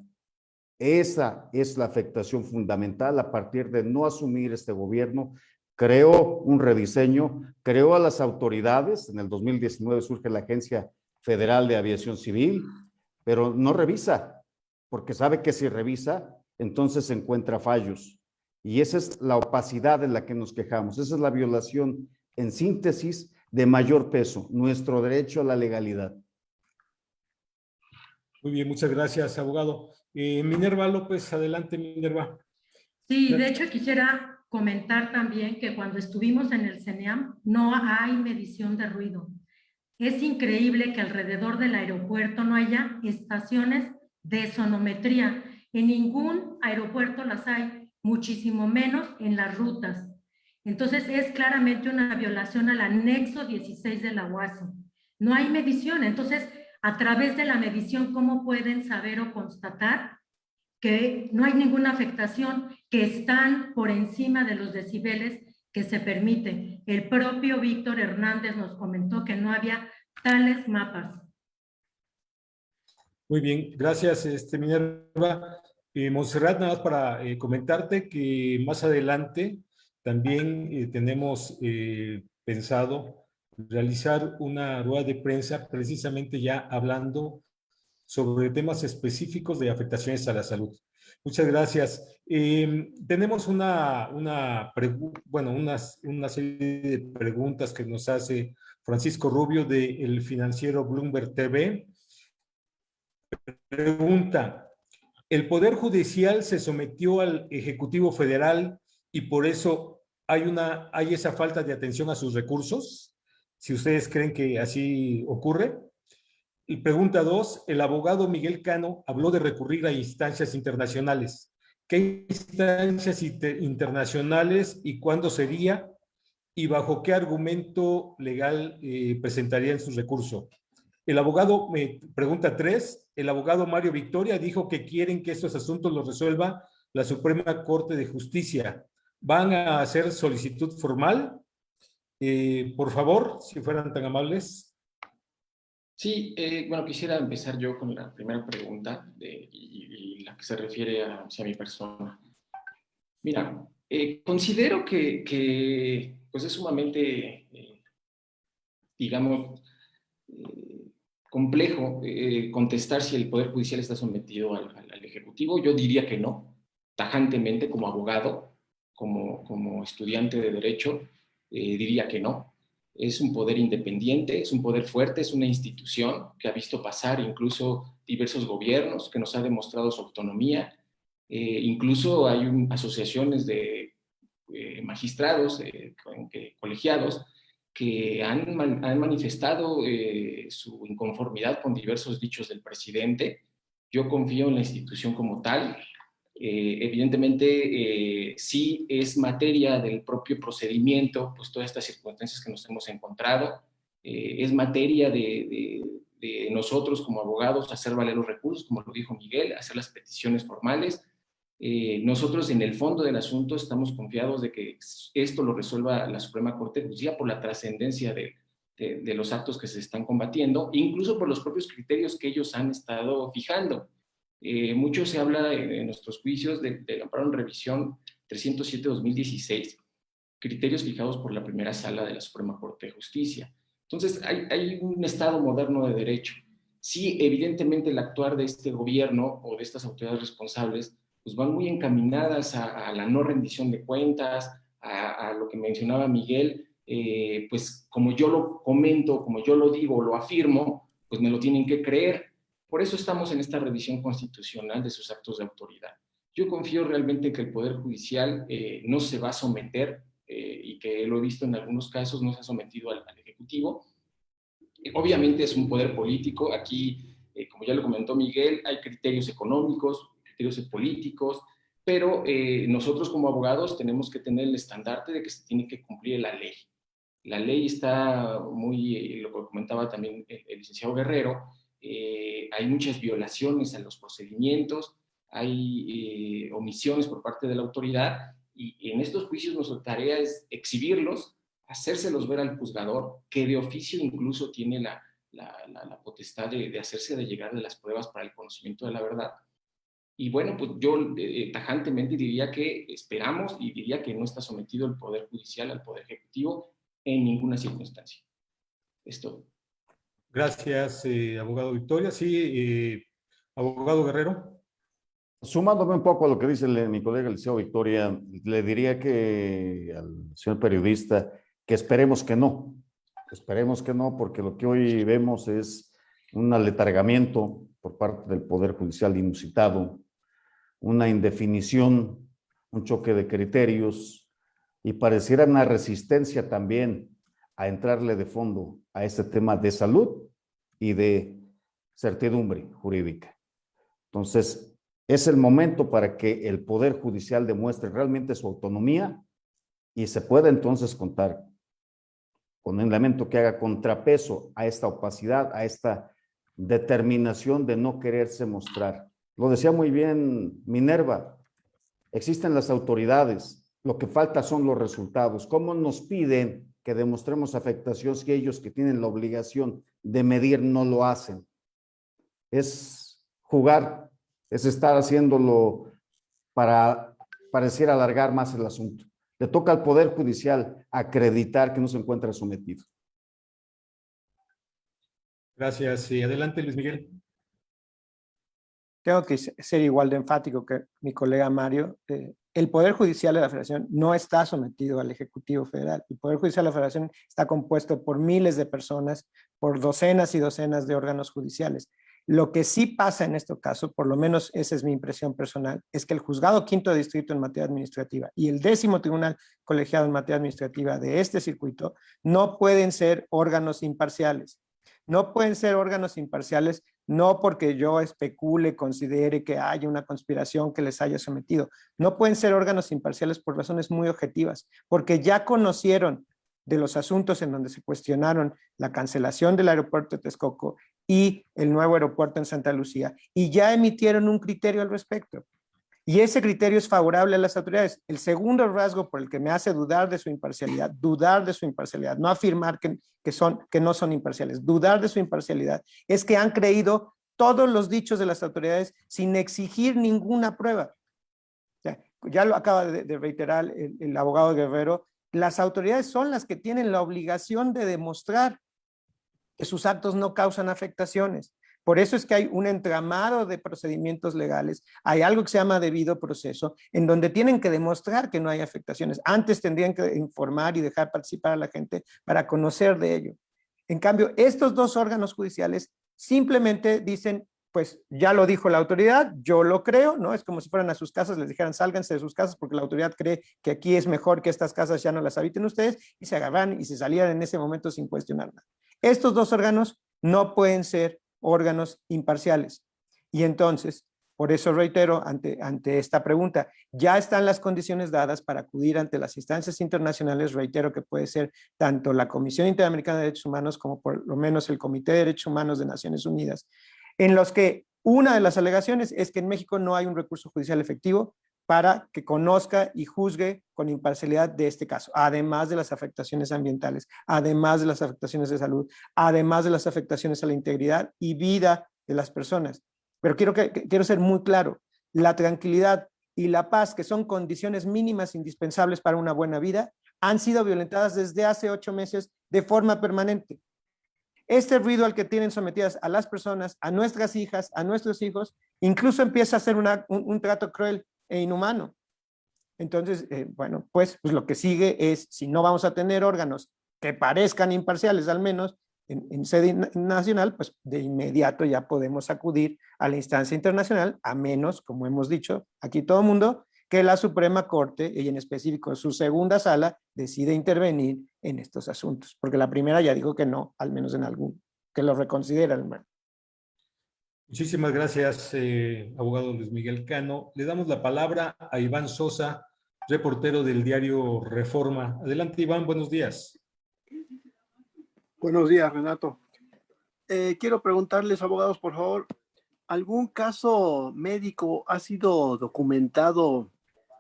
Esa es la afectación fundamental a partir de no asumir este gobierno. Creó un rediseño, creó a las autoridades. En el 2019 surge la Agencia Federal de Aviación Civil, pero no revisa, porque sabe que si revisa, entonces encuentra fallos. Y esa es la opacidad en la que nos quejamos. Esa es la violación, en síntesis, de mayor peso, nuestro derecho a la legalidad. Muy bien, muchas gracias, abogado. Minerva López, adelante, Minerva. Sí, de hecho quisiera comentar también que cuando estuvimos en el CENEAM no hay medición de ruido. Es increíble que alrededor del aeropuerto no haya estaciones de sonometría. En ningún aeropuerto las hay, muchísimo menos en las rutas. Entonces es claramente una violación al anexo 16 de la UASI. No hay medición. Entonces, a través de la medición, ¿cómo pueden saber o constatar que no hay ninguna afectación, que están por encima de los decibeles que se permiten? El propio Víctor Hernández nos comentó que no había tales mapas. Muy bien, gracias, Minerva. Montserrat, nada más para comentarte que más adelante también tenemos pensado realizar una rueda de prensa precisamente ya hablando sobre temas específicos de afectaciones a la salud. Muchas gracias. Tenemos una serie de preguntas que nos hace Francisco Rubio del financiero Bloomberg TV. Pregunta: ¿el Poder Judicial se sometió al Ejecutivo Federal y por eso hay esa falta de atención a sus recursos? Si ustedes creen que así ocurre. Y pregunta 2, el abogado Miguel Cano habló de recurrir a instancias internacionales. ¿Qué instancias internacionales y cuándo sería? ¿Y bajo qué argumento legal presentarían su recurso? El abogado, pregunta 3, el abogado Mario Victoria dijo que quieren que estos asuntos los resuelva la Suprema Corte de Justicia. ¿Van a hacer solicitud formal? Por favor, si fueran tan amables. Sí, bueno, quisiera empezar yo con la primera pregunta y la que se refiere hacia mi persona. Mira, considero que pues es sumamente, digamos, complejo contestar si el Poder Judicial está sometido al Ejecutivo. Yo diría que no, tajantemente, como abogado, como estudiante de Derecho, diría que no. Es un poder independiente, es un poder fuerte, es una institución que ha visto pasar incluso diversos gobiernos, que nos ha demostrado su autonomía. Incluso hay asociaciones de magistrados, colegiados, que han manifestado su inconformidad con diversos dichos del presidente. Yo confío en la institución como tal. Evidentemente, sí es materia del propio procedimiento, pues todas estas circunstancias que nos hemos encontrado. Es materia de nosotros como abogados hacer valer los recursos, como lo dijo Miguel, hacer las peticiones formales. Nosotros en el fondo del asunto estamos confiados de que esto lo resuelva la Suprema Corte de Justicia por la trascendencia de los actos que se están combatiendo, incluso por los propios criterios que ellos han estado fijando. Mucho se habla en nuestros juicios del amparo en revisión 307-2016, criterios fijados por la primera sala de la Suprema Corte de Justicia. Entonces, hay un Estado moderno de derecho. Sí, evidentemente el actuar de este gobierno o de estas autoridades responsables pues van muy encaminadas a la no rendición de cuentas, a lo que mencionaba Miguel, pues como yo lo comento, como yo lo digo, lo afirmo, pues me lo tienen que creer. Por eso estamos en esta revisión constitucional de sus actos de autoridad. Yo confío realmente que el Poder Judicial no se va a someter, y que lo he visto en algunos casos, no se ha sometido al Ejecutivo. Obviamente es un poder político. Aquí, como ya lo comentó Miguel, hay criterios económicos, criterios políticos. pero nosotros como abogados tenemos que tener el estandarte de que se tiene que cumplir la ley. La ley está muy, lo que comentaba también el licenciado Guerrero, hay muchas violaciones a los procedimientos, hay omisiones por parte de la autoridad, y en estos juicios nuestra tarea es exhibirlos, hacérselos ver al juzgador, que de oficio incluso tiene la potestad de hacerse de llegar de las pruebas para el conocimiento de la verdad. Y bueno, pues yo tajantemente diría que esperamos y diría que no está sometido el Poder Judicial al Poder Ejecutivo en ninguna circunstancia. Esto. Gracias, abogado Victoria. Sí, abogado Guerrero. Sumándome un poco a lo que dice mi colega el licenciado Victoria, le diría que al señor periodista que esperemos que no, porque lo que hoy vemos es un aletargamiento por parte del Poder Judicial inusitado, una indefinición, un choque de criterios y pareciera una resistencia también a entrarle de fondo a este tema de salud y de certidumbre jurídica. Entonces, es el momento para que el Poder Judicial demuestre realmente su autonomía y se pueda entonces contar con un elemento que haga contrapeso a esta opacidad, a esta determinación de no quererse mostrar. Lo decía muy bien Minerva, existen las autoridades, lo que falta son los resultados. ¿Cómo nos piden que demostremos afectación si ellos que tienen la obligación de medir no lo hacen? Es jugar, es estar haciéndolo para pareciera alargar más el asunto. Le toca al Poder Judicial acreditar que no se encuentra sometido. Gracias. Adelante, Luis Miguel. Tengo que ser igual de enfático que mi colega Mario. El Poder Judicial de la Federación no está sometido al Ejecutivo Federal. El Poder Judicial de la Federación está compuesto por miles de personas, por docenas y docenas de órganos judiciales. Lo que sí pasa en este caso, por lo menos esa es mi impresión personal, es que el Juzgado Quinto de Distrito en materia administrativa y el 10º Tribunal Colegiado en materia administrativa de este circuito no pueden ser órganos imparciales. No pueden ser órganos imparciales no porque yo especule, considere que haya una conspiración que les haya sometido. No pueden ser órganos imparciales por razones muy objetivas, porque ya conocieron de los asuntos en donde se cuestionaron la cancelación del aeropuerto de Texcoco y el nuevo aeropuerto en Santa Lucía, y ya emitieron un criterio al respecto. Y ese criterio es favorable a las autoridades. El segundo rasgo por el que me hace dudar de su imparcialidad, no afirmar que no son imparciales, dudar de su imparcialidad, es que han creído todos los dichos de las autoridades sin exigir ninguna prueba. Ya lo acaba de reiterar el abogado Guerrero, las autoridades son las que tienen la obligación de demostrar que sus actos no causan afectaciones. Por eso es que hay un entramado de procedimientos legales, hay algo que se llama debido proceso, en donde tienen que demostrar que no hay afectaciones. Antes tendrían que informar y dejar participar a la gente para conocer de ello. En cambio, estos dos órganos judiciales simplemente dicen, pues ya lo dijo la autoridad, yo lo creo, ¿no? Es como si fueran a sus casas, les dijeran sálganse de sus casas porque la autoridad cree que aquí es mejor que estas casas ya no las habiten ustedes, y se agarran y se salían en ese momento sin cuestionar nada. Estos dos órganos no pueden ser órganos imparciales. Y entonces, por eso reitero ante esta pregunta, ya están las condiciones dadas para acudir ante las instancias internacionales, reitero que puede ser tanto la Comisión Interamericana de Derechos Humanos como por lo menos el Comité de Derechos Humanos de Naciones Unidas, en los que una de las alegaciones es que en México no hay un recurso judicial efectivo para que conozca y juzgue con imparcialidad de este caso, además de las afectaciones ambientales, además de las afectaciones de salud, además de las afectaciones a la integridad y vida de las personas. Pero quiero ser muy claro, la tranquilidad y la paz, que son condiciones mínimas indispensables para una buena vida, han sido violentadas desde hace 8 meses de forma permanente. Este ruido al que tienen sometidas a las personas, a nuestras hijas, a nuestros hijos, incluso empieza a ser un trato cruel e inhumano. Entonces, bueno, pues lo que sigue es, si no vamos a tener órganos que parezcan imparciales, al menos en sede nacional, pues de inmediato ya podemos acudir a la instancia internacional, a menos, como hemos dicho aquí todo el mundo, que la Suprema Corte, y en específico su segunda sala, decide intervenir en estos asuntos, porque la primera ya dijo que no, al menos en algún, que lo reconsidera al menos. Muchísimas gracias, abogado Luis Miguel Cano. Le damos la palabra a Iván Sosa, reportero del diario Reforma. Adelante, Iván, buenos días. Buenos días, Renato. Quiero preguntarles, abogados, por favor, ¿algún caso médico ha sido documentado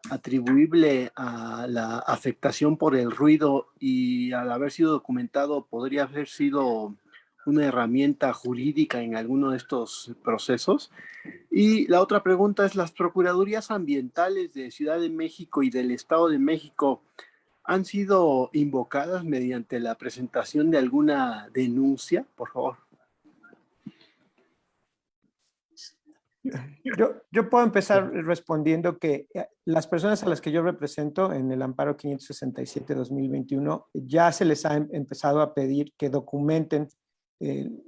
atribuible a la afectación por el ruido y al haber sido documentado podría haber sido una herramienta jurídica en alguno de estos procesos? Y la otra pregunta es, ¿las procuradurías ambientales de Ciudad de México y del Estado de México han sido invocadas mediante la presentación de alguna denuncia, por favor? Yo puedo empezar respondiendo que las personas a las que yo represento en el amparo 567-2021 ya se les ha empezado a pedir que documenten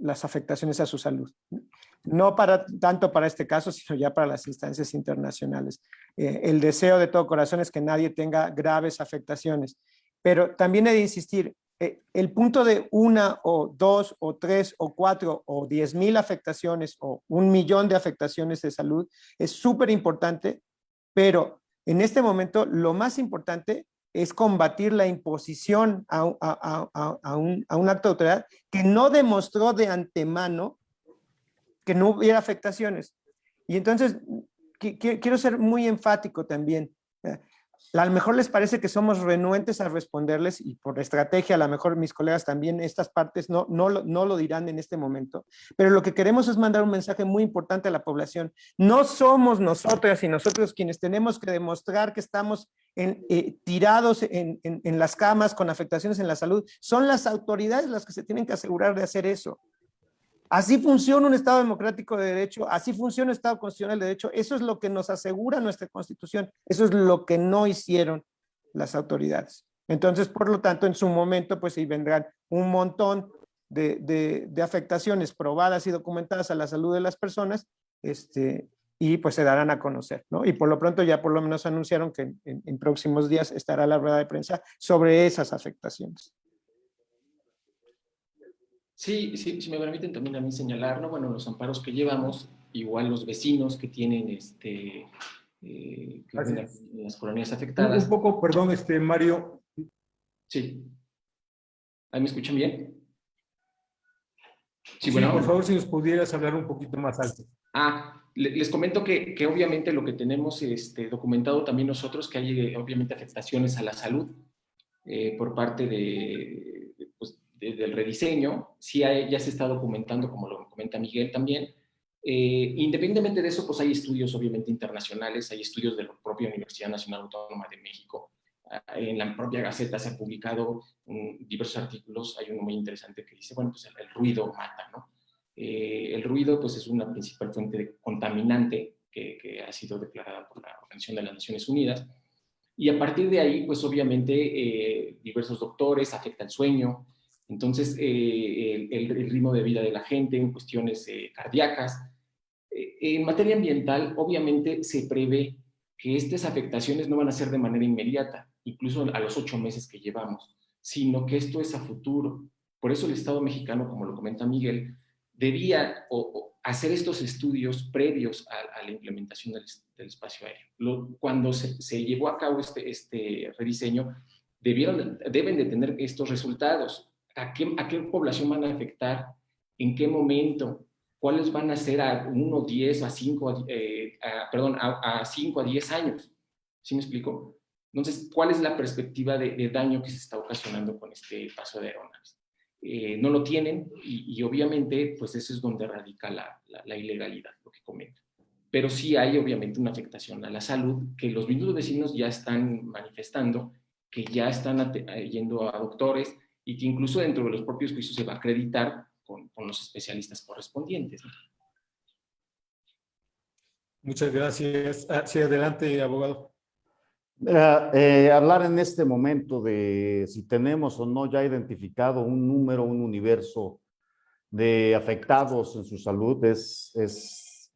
las afectaciones a su salud. No tanto para este caso, sino ya para las instancias internacionales. El deseo de todo corazón es que nadie tenga graves afectaciones, pero también he de insistir, el punto de 1 o 2 o 3 o 4 o 10,000 afectaciones o 1,000,000 de afectaciones de salud es súper importante, pero en este momento lo más importante es combatir la imposición a un acto de autoridad que no demostró de antemano que no hubiera afectaciones. Y entonces, quiero ser muy enfático también. A lo mejor les parece que somos renuentes a responderles y por estrategia, a lo mejor mis colegas también, estas partes no lo dirán en este momento, pero lo que queremos es mandar un mensaje muy importante a la población. No somos nosotras y nosotros quienes tenemos que demostrar que estamos tirados en las camas con afectaciones en la salud. Son las autoridades las que se tienen que asegurar de hacer eso. Así funciona un Estado democrático de derecho, así funciona un Estado constitucional de derecho, eso es lo que nos asegura nuestra Constitución, eso es lo que no hicieron las autoridades. Entonces, por lo tanto, en su momento, pues ahí vendrán un montón de afectaciones probadas y documentadas a la salud de las personas, y pues se darán a conocer, ¿no? Y por lo pronto ya por lo menos anunciaron que en próximos días estará la rueda de prensa sobre esas afectaciones. Sí, si me permiten también a mí señalar, ¿no? Bueno, los amparos que llevamos, igual los vecinos que tienen que en las colonias afectadas. Un poco, perdón, Mario. Sí. ¿Ahí me escuchan bien? Sí, bueno, por favor, si nos pudieras hablar un poquito más alto. Les comento que obviamente lo que tenemos documentado también nosotros, que hay obviamente afectaciones a la salud por parte del rediseño. Sí ya se está documentando, como lo comenta Miguel también. Independientemente de eso, pues hay estudios obviamente internacionales, hay estudios de la propia Universidad Nacional Autónoma de México. En la propia Gaceta se han publicado diversos artículos. Hay uno muy interesante que dice, bueno, pues el ruido mata, ¿no? El ruido pues es una principal fuente de contaminante que ha sido declarada por la Organización de las Naciones Unidas. Y a partir de ahí, pues obviamente diversos doctores, afecta el sueño. Entonces, el ritmo de vida de la gente en cuestiones cardíacas. En materia ambiental, obviamente se prevé que estas afectaciones no van a ser de manera inmediata, incluso a los 8 meses que llevamos, sino que esto es a futuro. Por eso el Estado mexicano, como lo comenta Miguel, debía hacer estos estudios previos a la implementación del espacio aéreo. Cuando se llevó a cabo este rediseño, deben de tener estos resultados. ¿A qué población van a afectar? ¿En qué momento? ¿Cuáles van a ser a 1, 10, a 5 a 10 años? ¿Sí me explico? Entonces, ¿cuál es la perspectiva de daño que se está ocasionando con este paso de aeronaves? No lo tienen y obviamente, pues eso es donde radica la ilegalidad, lo que comento. Pero sí hay obviamente una afectación a la salud que los mismos vecinos ya están manifestando, que ya están yendo a doctores y que incluso dentro de los propios juicios se va a acreditar con los especialistas correspondientes, ¿no? Muchas gracias. Sí, adelante, abogado. Hablar en este momento de si tenemos o no ya identificado un número, un universo de afectados en su salud es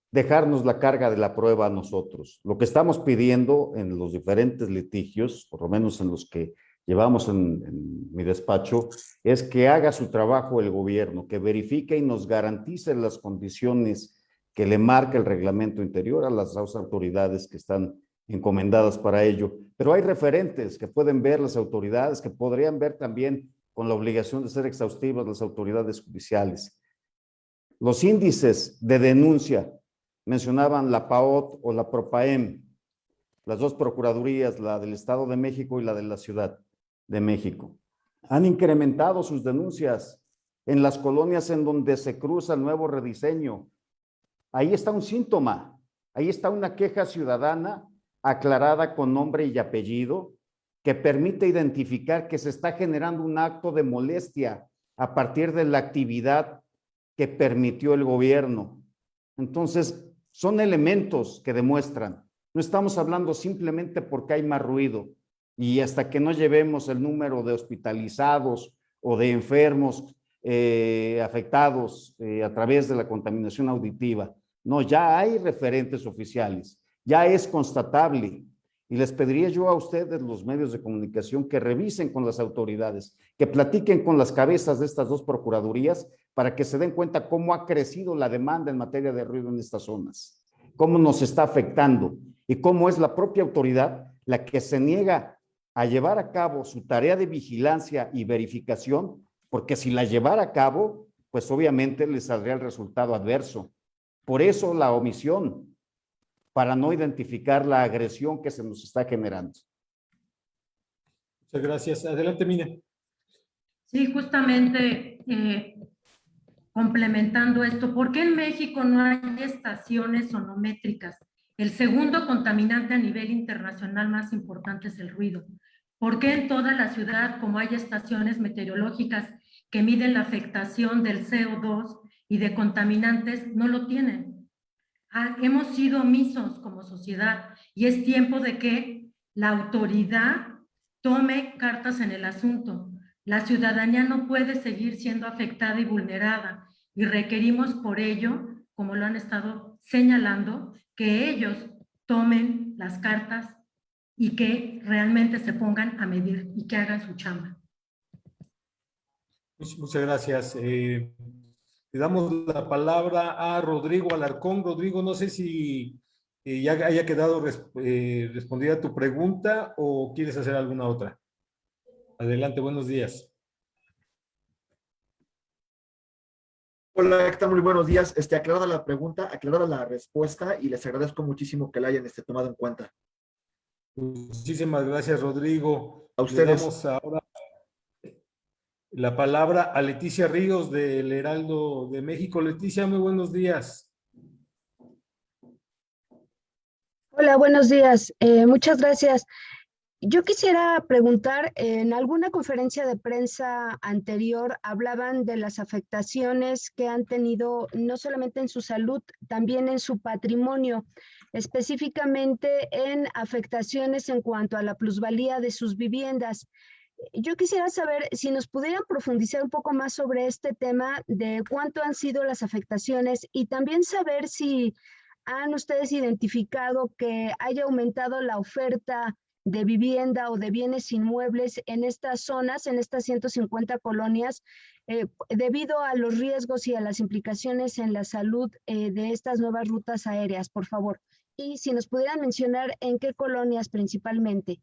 dejarnos la carga de la prueba a nosotros. Lo que estamos pidiendo en los diferentes litigios, por lo menos en los que llevamos en mi despacho, es que haga su trabajo el gobierno, que verifique y nos garantice las condiciones que le marca el reglamento interior a las dos autoridades que están encomendadas para ello. Pero hay referentes que pueden ver las autoridades, que podrían ver también con la obligación de ser exhaustivas las autoridades judiciales. Los índices de denuncia, mencionaban la PAOT o la PROPAEM, las dos procuradurías, la del Estado de México y la de la Ciudad de México. Han incrementado sus denuncias en las colonias en donde se cruza el nuevo rediseño. Ahí está un síntoma, ahí está una queja ciudadana aclarada con nombre y apellido que permite identificar que se está generando un acto de molestia a partir de la actividad que permitió el gobierno. Entonces, son elementos que demuestran. No estamos hablando simplemente porque hay más ruido y hasta que no llevemos el número de hospitalizados o de enfermos afectados a través de la contaminación auditiva. No, ya hay referentes oficiales, ya es constatable. Y les pediría yo a ustedes, los medios de comunicación, que revisen con las autoridades, que platiquen con las cabezas de estas dos procuradurías para que se den cuenta cómo ha crecido la demanda en materia de ruido en estas zonas, cómo nos está afectando y cómo es la propia autoridad la que se niega a llevar a cabo su tarea de vigilancia y verificación, porque si la llevara a cabo, pues obviamente le saldría el resultado adverso. Por eso la omisión, para no identificar la agresión que se nos está generando. Muchas gracias. Adelante, Mina. Sí, justamente complementando esto, ¿por qué en México no hay estaciones sonométricas? El segundo contaminante a nivel internacional más importante es el ruido. ¿Por qué en toda la ciudad, como hay estaciones meteorológicas que miden la afectación del CO2 y de contaminantes, no lo tienen? Hemos sido omisos como sociedad y es tiempo de que la autoridad tome cartas en el asunto. La ciudadanía no puede seguir siendo afectada y vulnerada y requerimos por ello, como lo han estado señalando, que ellos tomen las cartas y que realmente se pongan a medir y que hagan su chamba. Muchas gracias. Le damos la palabra a Rodrigo Alarcón. Rodrigo, no sé si ya haya quedado respondida tu pregunta o quieres hacer alguna otra. Adelante, buenos días. Hola, ¿qué tal? Muy buenos días. Aclarada la pregunta, aclarada la respuesta y les agradezco muchísimo que la hayan tomado en cuenta. Muchísimas gracias, Rodrigo. A ustedes. Le damos ahora la palabra a Leticia Ríos del Heraldo de México. Leticia, muy buenos días. Hola, buenos días. Muchas gracias. Yo quisiera preguntar, en alguna conferencia de prensa anterior hablaban de las afectaciones que han tenido no solamente en su salud, también en su patrimonio, específicamente en afectaciones en cuanto a la plusvalía de sus viviendas. Yo quisiera saber si nos pudieran profundizar un poco más sobre este tema de cuánto han sido las afectaciones y también saber si han ustedes identificado que haya aumentado la oferta de vivienda o de bienes inmuebles en estas zonas, en estas 150 colonias, debido a los riesgos y a las implicaciones en la salud de estas nuevas rutas aéreas, por favor. Y si nos pudieran mencionar en qué colonias principalmente.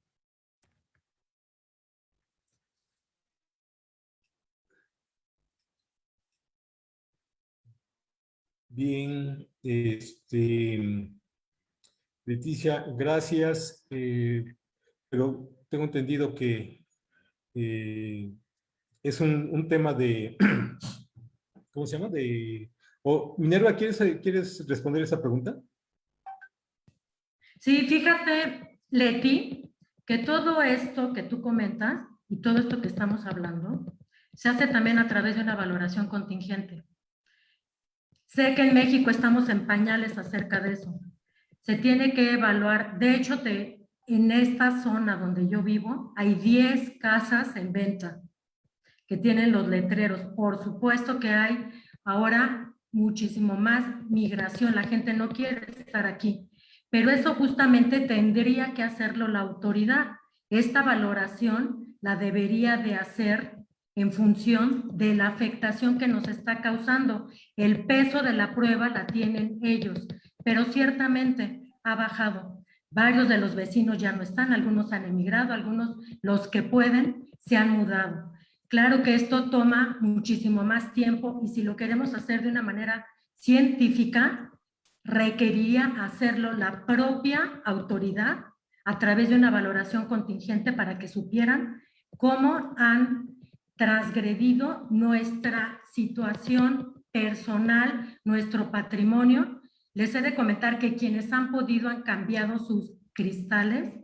Bien, Leticia, gracias. Pero tengo entendido que es un tema de, ¿cómo se llama? Minerva, ¿quieres responder esa pregunta? Sí, fíjate, Leti, que todo esto que tú comentas y todo esto que estamos hablando se hace también a través de una valoración contingente. Sé que en México estamos en pañales acerca de eso. Se tiene que evaluar, de hecho, en esta zona donde yo vivo, hay 10 casas en venta que tienen los letreros. Por supuesto que hay ahora muchísimo más migración, la gente no quiere estar aquí, pero eso justamente tendría que hacerlo la autoridad. Esta valoración la debería de hacer en función de la afectación que nos está causando. El peso de la prueba la tienen ellos, pero ciertamente ha bajado. Varios de los vecinos ya no están, algunos han emigrado, algunos, los que pueden, se han mudado. Claro que esto toma muchísimo más tiempo y si lo queremos hacer de una manera científica, requeriría hacerlo la propia autoridad a través de una valoración contingente para que supieran cómo han transgredido nuestra situación personal, nuestro patrimonio. Les he de comentar que quienes han podido han cambiado sus cristales,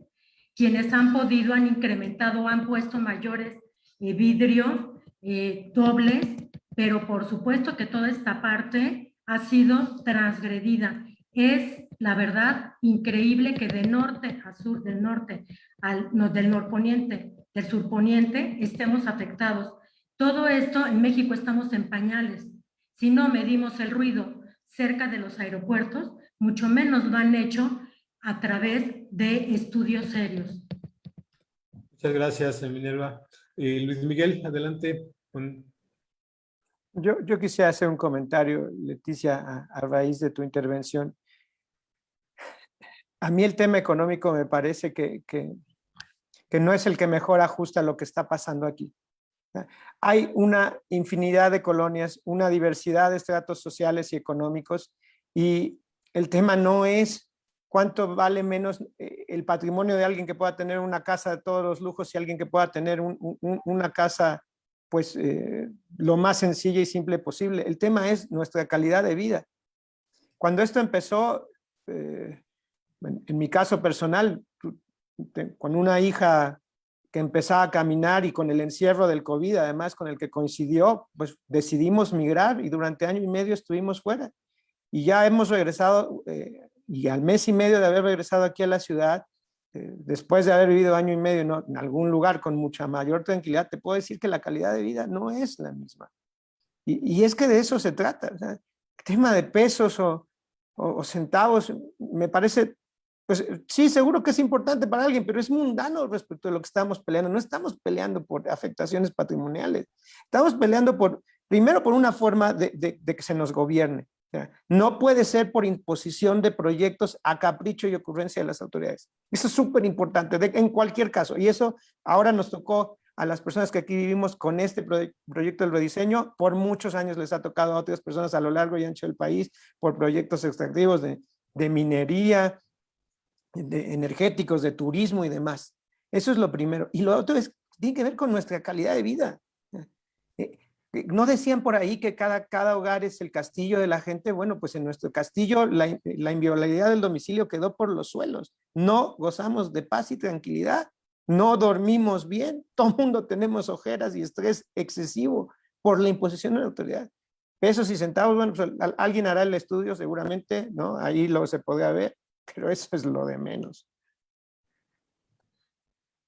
quienes han podido han incrementado, han puesto mayores vidrios dobles, pero por supuesto que toda esta parte ha sido transgredida. Es, la verdad, increíble que de norte a sur, del norte del norponiente, del surponiente, estemos afectados. Todo esto en México estamos en pañales. Si no medimos el ruido cerca de los aeropuertos, mucho menos lo han hecho a través de estudios serios. Muchas gracias, Minerva. Luis Miguel, adelante. Yo quisiera hacer un comentario, Leticia, a raíz de tu intervención. A mí el tema económico me parece que no es el que mejor ajusta lo que está pasando aquí. Hay una infinidad de colonias, una diversidad de estratos sociales y económicos, y el tema no es cuánto vale menos el patrimonio de alguien que pueda tener una casa de todos los lujos y alguien que pueda tener una casa pues lo más sencilla y simple posible. El tema es nuestra calidad de vida. Cuando esto empezó, en mi caso personal, con una hija que empezaba a caminar y con el encierro del COVID, además con el que coincidió, pues decidimos migrar y durante año y medio estuvimos fuera. Y ya hemos regresado, y al mes y medio de haber regresado aquí a la ciudad, después de haber vivido año y medio en algún lugar con mucha mayor tranquilidad, te puedo decir que la calidad de vida no es la misma. Y es que de eso se trata. O sea, el tema de pesos o centavos, me parece, pues sí, seguro que es importante para alguien, pero es mundano respecto de lo que estamos peleando. No estamos peleando por afectaciones patrimoniales. Estamos peleando primero por una forma de que se nos gobierne. No puede ser por imposición de proyectos a capricho y ocurrencia de las autoridades. Eso es súper importante en cualquier caso. Y eso ahora nos tocó a las personas que aquí vivimos con este proyecto del rediseño. Por muchos años les ha tocado a otras personas a lo largo y ancho del país por proyectos extractivos de minería, de energéticos, de turismo y demás. Eso es lo primero. Y lo otro tiene que ver con nuestra calidad de vida. ¿No decían por ahí que cada hogar es el castillo de la gente? Bueno, pues en nuestro castillo la inviolabilidad del domicilio quedó por los suelos. No gozamos de paz y tranquilidad. No dormimos bien. Todo el mundo tenemos ojeras y estrés excesivo por la imposición de la autoridad. Pesos y centavos, bueno, pues alguien hará el estudio seguramente, ¿no? Ahí se podrá ver, pero eso es lo de menos.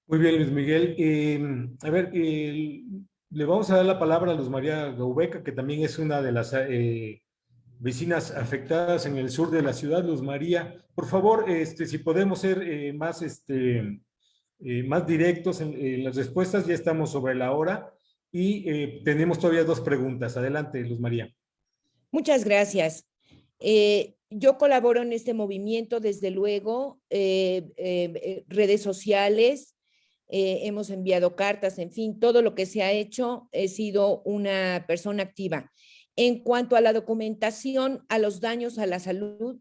Muy bien, Luis Miguel. A ver, le vamos a dar la palabra a Luz María Gaubeca, que también es una de las vecinas afectadas en el sur de la ciudad. Luz María, por favor, si podemos ser más directos en las respuestas, ya estamos sobre la hora y tenemos todavía 2 preguntas. Adelante, Luz María. Muchas gracias. Yo colaboro en este movimiento, desde luego, redes sociales, hemos enviado cartas, en fin, todo lo que se ha hecho, he sido una persona activa. En cuanto a la documentación, a los daños a la salud,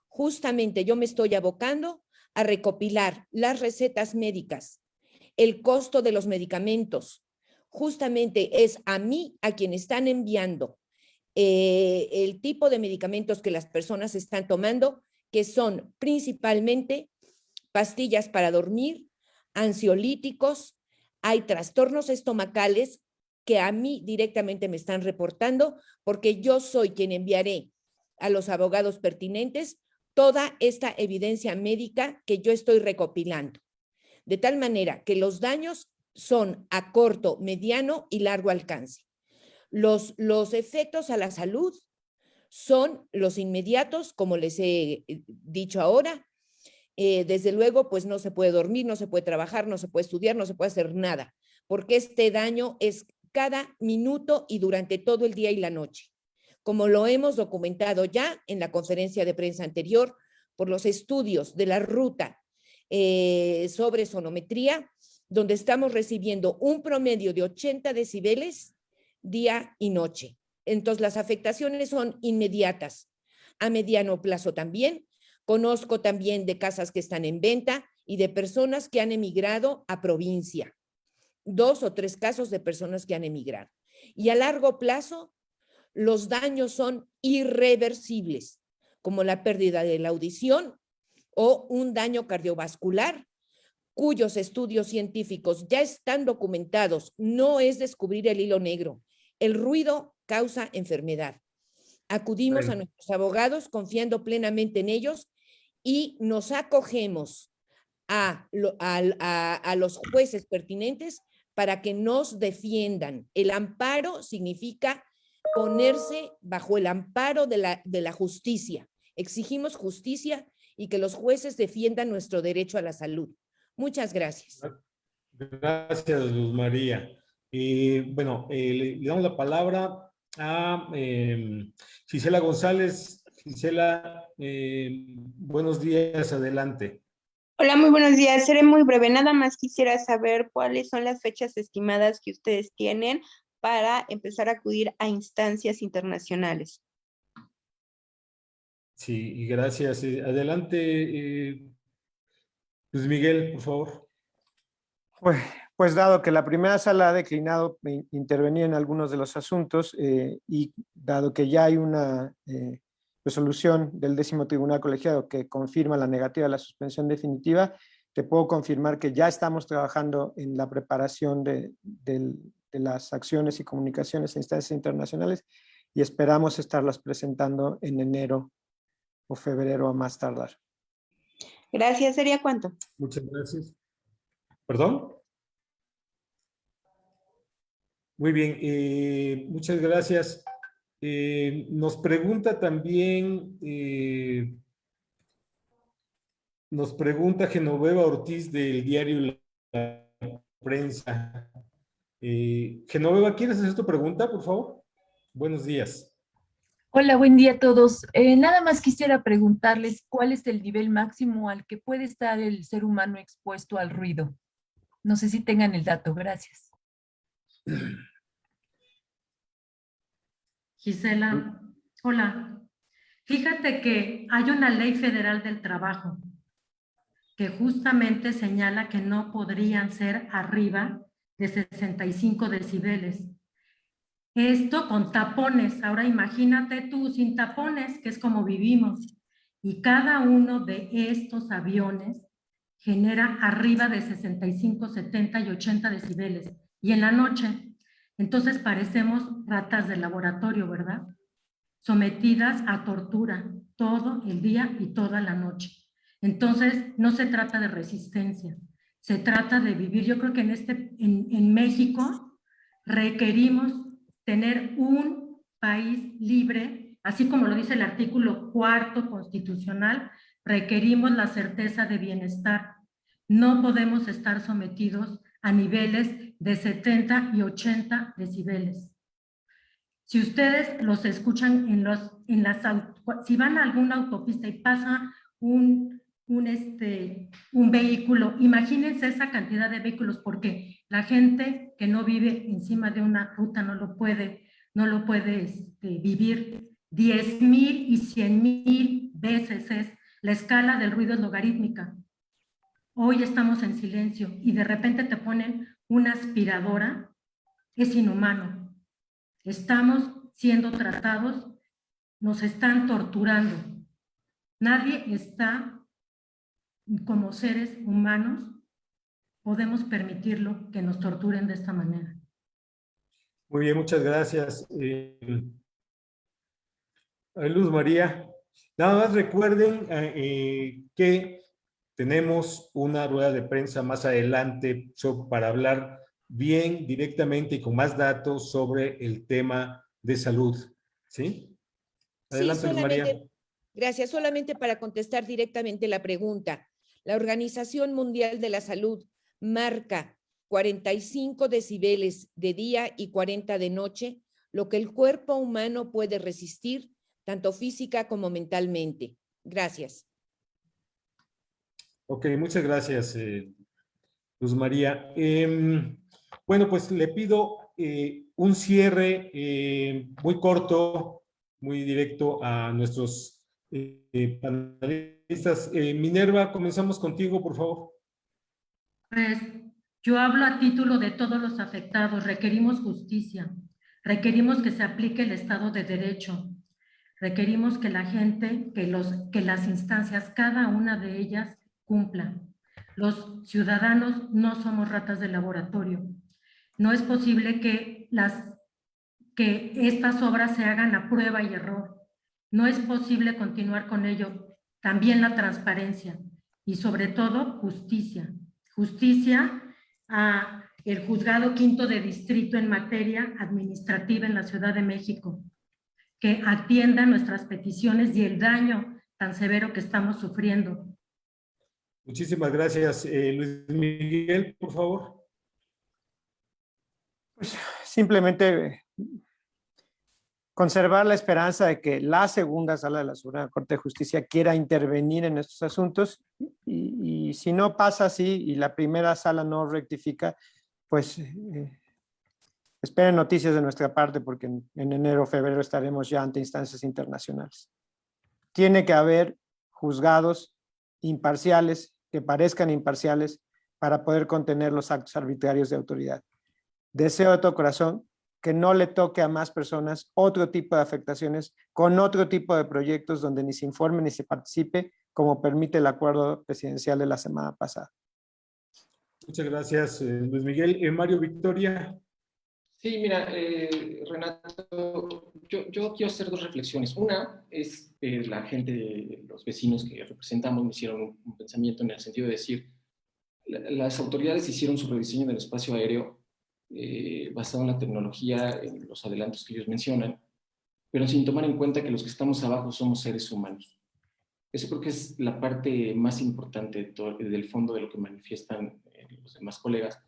justamente yo me estoy abocando a recopilar las recetas médicas, el costo de los medicamentos. Justamente es a mí a quien están enviando el tipo de medicamentos que las personas están tomando, que son principalmente pastillas para dormir, ansiolíticos, hay trastornos estomacales que a mí directamente me están reportando, porque yo soy quien enviaré a los abogados pertinentes toda esta evidencia médica que yo estoy recopilando. De tal manera que los daños son a corto, mediano y largo alcance. Los efectos a la salud son los inmediatos, como les he dicho ahora. Desde luego, pues no se puede dormir, no se puede trabajar, no se puede estudiar, no se puede hacer nada, porque este daño es cada minuto y durante todo el día y la noche, como lo hemos documentado ya en la conferencia de prensa anterior por los estudios de la ruta sobre sonometría, donde estamos recibiendo un promedio de 80 decibeles día y noche. Entonces, las afectaciones son inmediatas. A mediano plazo también. Conozco también de casas que están en venta y de personas que han emigrado a provincia. 2 o 3 casos de personas que han emigrado. Y a largo plazo, los daños son irreversibles, como la pérdida de la audición o un daño cardiovascular, cuyos estudios científicos ya están documentados. No es descubrir el hilo negro. El ruido causa enfermedad. Acudimos a nuestros abogados confiando plenamente en ellos y nos acogemos a los jueces pertinentes para que nos defiendan. El amparo significa ponerse bajo el amparo de la justicia. Exigimos justicia y que los jueces defiendan nuestro derecho a la salud. Muchas gracias. Gracias, Luz María. Bueno, le damos la palabra a Gisela González. Gisela, buenos días, adelante. Hola, muy buenos días. Seré muy breve. Nada más quisiera saber cuáles son las fechas estimadas que ustedes tienen para empezar a acudir a instancias internacionales. Sí, y gracias. Adelante, Luis Miguel, por favor. Pues dado que la primera sala ha declinado intervenir en algunos de los asuntos y dado que ya hay una resolución del 10º Tribunal Colegiado que confirma la negativa de la suspensión definitiva, te puedo confirmar que ya estamos trabajando en la preparación de las acciones y comunicaciones en instancias internacionales y esperamos estarlas presentando en enero o febrero a más tardar. Gracias. ¿Sería cuánto? Muchas gracias. ¿Perdón? Muy bien, muchas gracias. Nos pregunta también, nos pregunta Genoveva Ortiz del diario La Prensa. Genoveva, ¿quieres hacer tu pregunta, por favor? Buenos días. Hola, buen día a todos. Nada más quisiera preguntarles cuál es el nivel máximo al que puede estar el ser humano expuesto al ruido. No sé si tengan el dato, gracias. Gisela, hola. Fíjate que hay una ley federal del trabajo que justamente señala que no podrían ser arriba de 65 decibeles. Esto con tapones. Ahora imagínate tú sin tapones, que es como vivimos. Y cada uno de estos aviones genera arriba de 65, 70 y 80 decibeles. Y en la noche, entonces parecemos ratas de laboratorio, ¿verdad? Sometidas a tortura todo el día y toda la noche. Entonces, no se trata de resistencia, se trata de vivir. Yo creo que en México requerimos tener un país libre, así como lo dice el artículo 4 constitucional, requerimos la certeza de bienestar. No podemos estar sometidos a niveles de 70 y 80 decibeles. Si ustedes los escuchan si van a alguna autopista y pasa un vehículo, imagínense esa cantidad de vehículos, porque la gente que no vive encima de una ruta no lo puede vivir. 10,000 y 100,000 veces es la escala del ruido logarítmica. Hoy estamos en silencio y de repente te ponen una aspiradora, es inhumano. Estamos siendo tratados, nos están torturando. Nadie está, como seres humanos, podemos permitirlo que nos torturen de esta manera. Muy bien, muchas gracias. Luz María, nada más recuerden que tenemos una rueda de prensa más adelante para hablar bien directamente y con más datos sobre el tema de salud. ¿Sí? Adelante, Sí, Luz María. Gracias. Solamente para contestar directamente la pregunta. La Organización Mundial de la Salud marca 45 decibeles de día y 40 de noche, lo que el cuerpo humano puede resistir, tanto física como mentalmente. Gracias. Ok, muchas gracias, Luz María. Bueno, pues le pido un cierre muy corto, muy directo a nuestros panelistas. Minerva, comenzamos contigo, por favor. Pues yo hablo a título de todos los afectados. Requerimos justicia, requerimos que se aplique el Estado de Derecho, requerimos que la gente, que las instancias, cada una de ellas, cumpla. Los ciudadanos no somos ratas de laboratorio. No es posible que estas obras se hagan a prueba y error. No es posible continuar con ello. También la transparencia y sobre todo justicia. Justicia a el Juzgado Quinto de Distrito en materia administrativa en la Ciudad de México, que atienda nuestras peticiones y el daño tan severo que estamos sufriendo. Muchísimas gracias. Luis Miguel, por favor. Pues simplemente conservar la esperanza de que la segunda sala de la Suprema Corte de Justicia quiera intervenir en estos asuntos y si no pasa así y la primera sala no rectifica, pues esperen noticias de nuestra parte porque en enero o febrero estaremos ya ante instancias internacionales. Tiene que haber juzgados imparciales, que parezcan imparciales, para poder contener los actos arbitrarios de autoridad. Deseo de todo corazón que no le toque a más personas otro tipo de afectaciones con otro tipo de proyectos donde ni se informe ni se participe, como permite el acuerdo presidencial de la semana pasada. Muchas gracias, Luis Miguel. Mario Victoria. Sí, mira, Renato, yo quiero hacer dos reflexiones. Una es la gente, los vecinos que representamos me hicieron un pensamiento en el sentido de decir, las autoridades hicieron su rediseño del espacio aéreo basado en la tecnología, en los adelantos que ellos mencionan, pero sin tomar en cuenta que los que estamos abajo somos seres humanos. Eso creo que es la parte más importante del fondo de lo que manifiestan los demás colegas,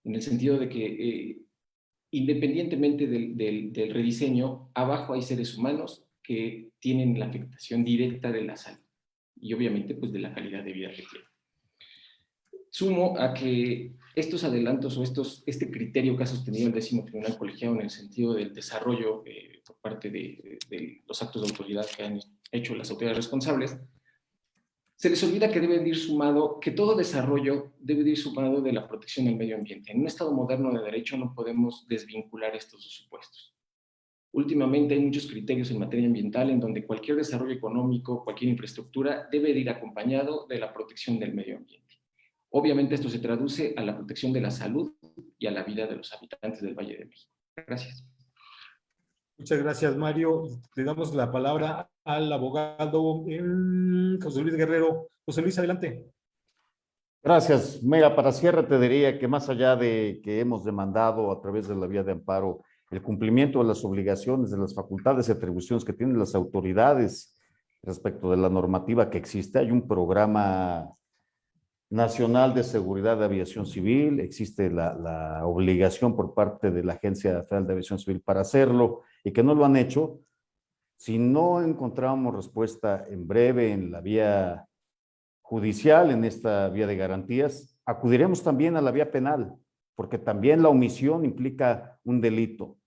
en el sentido de que independientemente del rediseño, abajo hay seres humanos que tienen la afectación directa de la salud y obviamente pues de la calidad de vida que tienen. Sumo a que estos adelantos o este criterio que ha sostenido el 10º Tribunal Colegiado en el sentido del desarrollo por parte de los actos de autoridad que han hecho las autoridades responsables, se les olvida que debe ir sumado, que todo desarrollo debe ir sumado de la protección del medio ambiente. En un Estado moderno de derecho no podemos desvincular estos dos supuestos. Últimamente hay muchos criterios en materia ambiental en donde cualquier desarrollo económico, cualquier infraestructura debe ir acompañado de la protección del medio ambiente. Obviamente esto se traduce a la protección de la salud y a la vida de los habitantes del Valle de México. Gracias. Muchas gracias, Mario. Le damos la palabra al abogado José Luis Guerrero. José Luis, adelante. Gracias. Mira, para cierre te diría que más allá de que hemos demandado a través de la vía de amparo el cumplimiento de las obligaciones, de las facultades y atribuciones que tienen las autoridades respecto de la normativa que existe, hay un programa nacional de seguridad de aviación civil, existe la obligación por parte de la Agencia Federal de Aviación Civil para hacerlo y que no lo han hecho. Si no encontramos respuesta en breve en la vía judicial, en esta vía de garantías, acudiremos también a la vía penal, porque también la omisión implica un delito,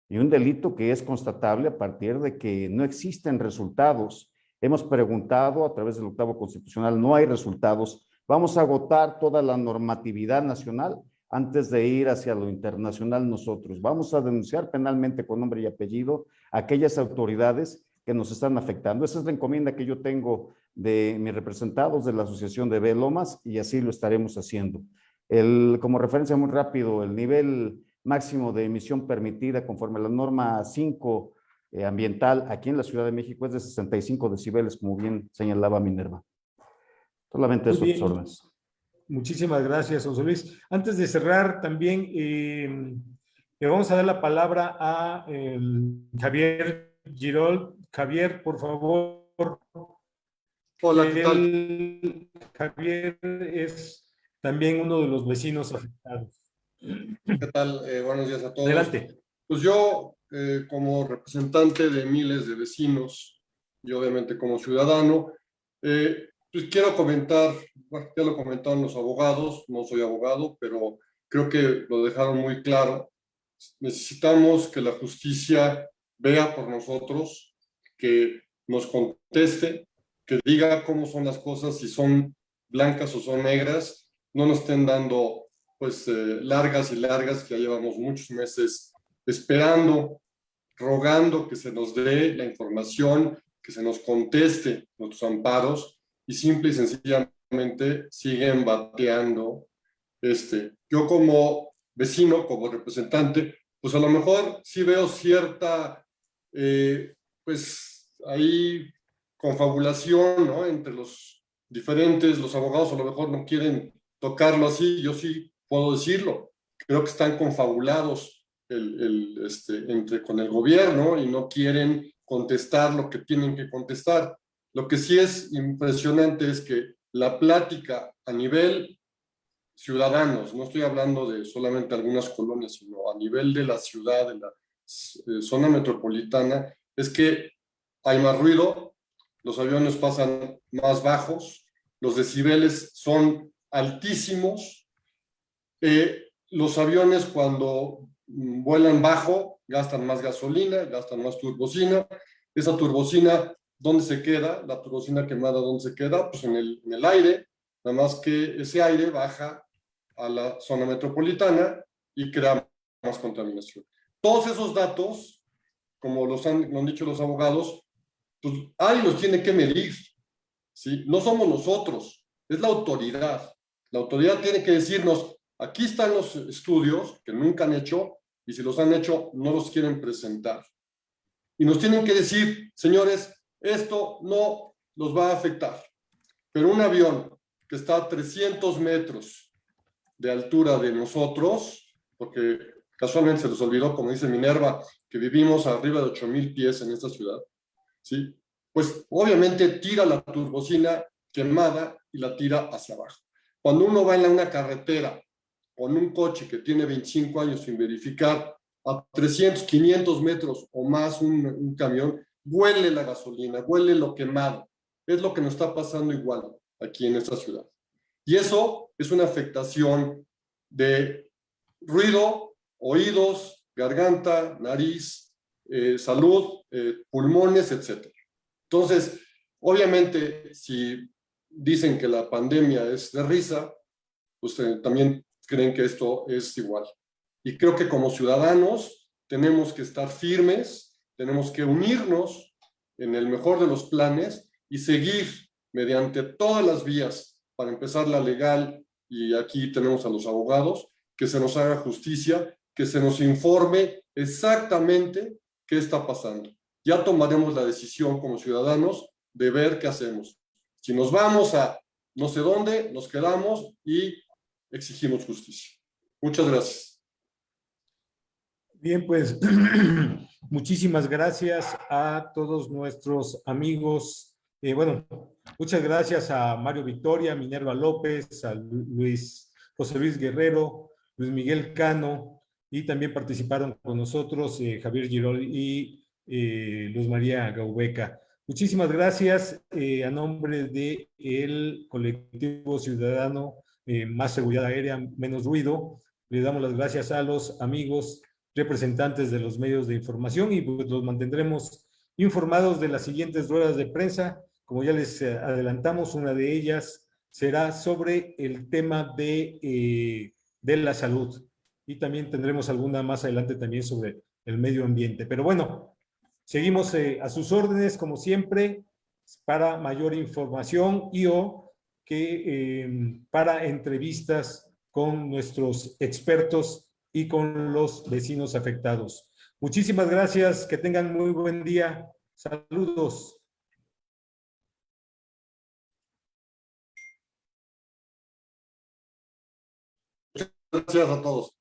y un delito que es constatable a partir de que no existen resultados. Hemos preguntado a través del 8º Constitucional, no hay resultados. Vamos a agotar toda la normatividad nacional antes de ir hacia lo internacional nosotros. Vamos a denunciar penalmente con nombre y apellido a aquellas autoridades que nos están afectando. Esa es la encomienda que yo tengo de mis representados de la Asociación de Velomas y así lo estaremos haciendo. Como referencia muy rápido, el nivel máximo de emisión permitida conforme a la norma 5 ambiental aquí en la Ciudad de México es de 65 decibeles, como bien señalaba Minerva. Solamente eso, tus órdenes. Muchísimas gracias, José Luis. Antes de cerrar, también le vamos a dar la palabra a Javier Girol. Javier, por favor. Hola, ¿qué tal? Javier es también uno de los vecinos afectados. ¿Qué tal? Buenos días a todos. Adelante. Pues yo, como representante de miles de vecinos y obviamente como ciudadano, pues quiero comentar, bueno, ya lo comentaron los abogados, no soy abogado, pero creo que lo dejaron muy claro. Necesitamos que la justicia vea por nosotros, que nos conteste, que diga cómo son las cosas, si son blancas o son negras, no nos estén dando pues largas y largas, que ya llevamos muchos meses esperando, rogando que se nos dé la información, que se nos conteste nuestros amparos y simple y sencillamente siguen bateando. Yo como vecino, como representante, pues a lo mejor sí veo cierta, pues ahí confabulación, ¿no? Entre los diferentes, los abogados a lo mejor no quieren tocarlo así, yo sí puedo decirlo. Creo que están confabulados con el gobierno y no quieren contestar lo que tienen que contestar. Lo que sí es impresionante es que la plática a nivel ciudadanos, no estoy hablando de solamente algunas colonias, sino a nivel de la ciudad, de la zona metropolitana, es que hay más ruido, los aviones pasan más bajos, los decibeles son altísimos, los aviones cuando vuelan bajo gastan más gasolina, gastan más turbocina. Esa turbocina, ¿dónde se queda? La turbocina quemada, ¿dónde se queda? Pues en el aire, nada más que ese aire baja a la zona metropolitana y crea más contaminación. Todos esos datos, como lo han dicho los abogados, pues alguien los tiene que medir, ¿sí? No somos nosotros, es la autoridad. La autoridad tiene que decirnos, aquí están los estudios que nunca han hecho, y si los han hecho, no los quieren presentar. Y nos tienen que decir, señores, esto no los va a afectar. Pero un avión que está a 300 metros de altura de nosotros, porque casualmente se les olvidó, como dice Minerva, que vivimos arriba de 8,000 pies en esta ciudad, ¿sí? Pues obviamente tira la turbocina quemada y la tira hacia abajo. Cuando uno va en una carretera con un coche que tiene 25 años sin verificar, a 300, 500 metros o más un camión, huele la gasolina, huele lo quemado. Es lo que nos está pasando igual aquí en esta ciudad. Y eso es una afectación de ruido, oídos, garganta, nariz, salud, pulmones, etc. Entonces, obviamente, si dicen que la pandemia es de risa, pues también creen que esto es igual. Y creo que como ciudadanos tenemos que estar firmes, tenemos que unirnos en el mejor de los planes y seguir mediante todas las vías para empezar la legal, y aquí tenemos a los abogados, que se nos haga justicia, que se nos informe exactamente qué está pasando. Ya tomaremos la decisión como ciudadanos de ver qué hacemos. Si nos vamos a no sé dónde, nos quedamos y exigimos justicia. Muchas gracias. Bien, pues muchísimas gracias a todos nuestros amigos. Muchas gracias a Mario Victoria, Minerva López, a José Luis Guerrero, Luis Miguel Cano, y también participaron con nosotros Javier Girol y Luz María Gaubeca. Muchísimas gracias a nombre del colectivo ciudadano Más Seguridad Aérea, Menos Ruido. Le damos las gracias a los amigos representantes de los medios de información y pues los mantendremos informados de las siguientes ruedas de prensa. Como ya les adelantamos, una de ellas será sobre el tema de la salud, y también tendremos alguna más adelante también sobre el medio ambiente. Pero bueno, seguimos a sus órdenes, como siempre, para mayor información y para entrevistas con nuestros expertos y con los vecinos afectados. Muchísimas gracias, que tengan muy buen día. Saludos. Gracias a todos.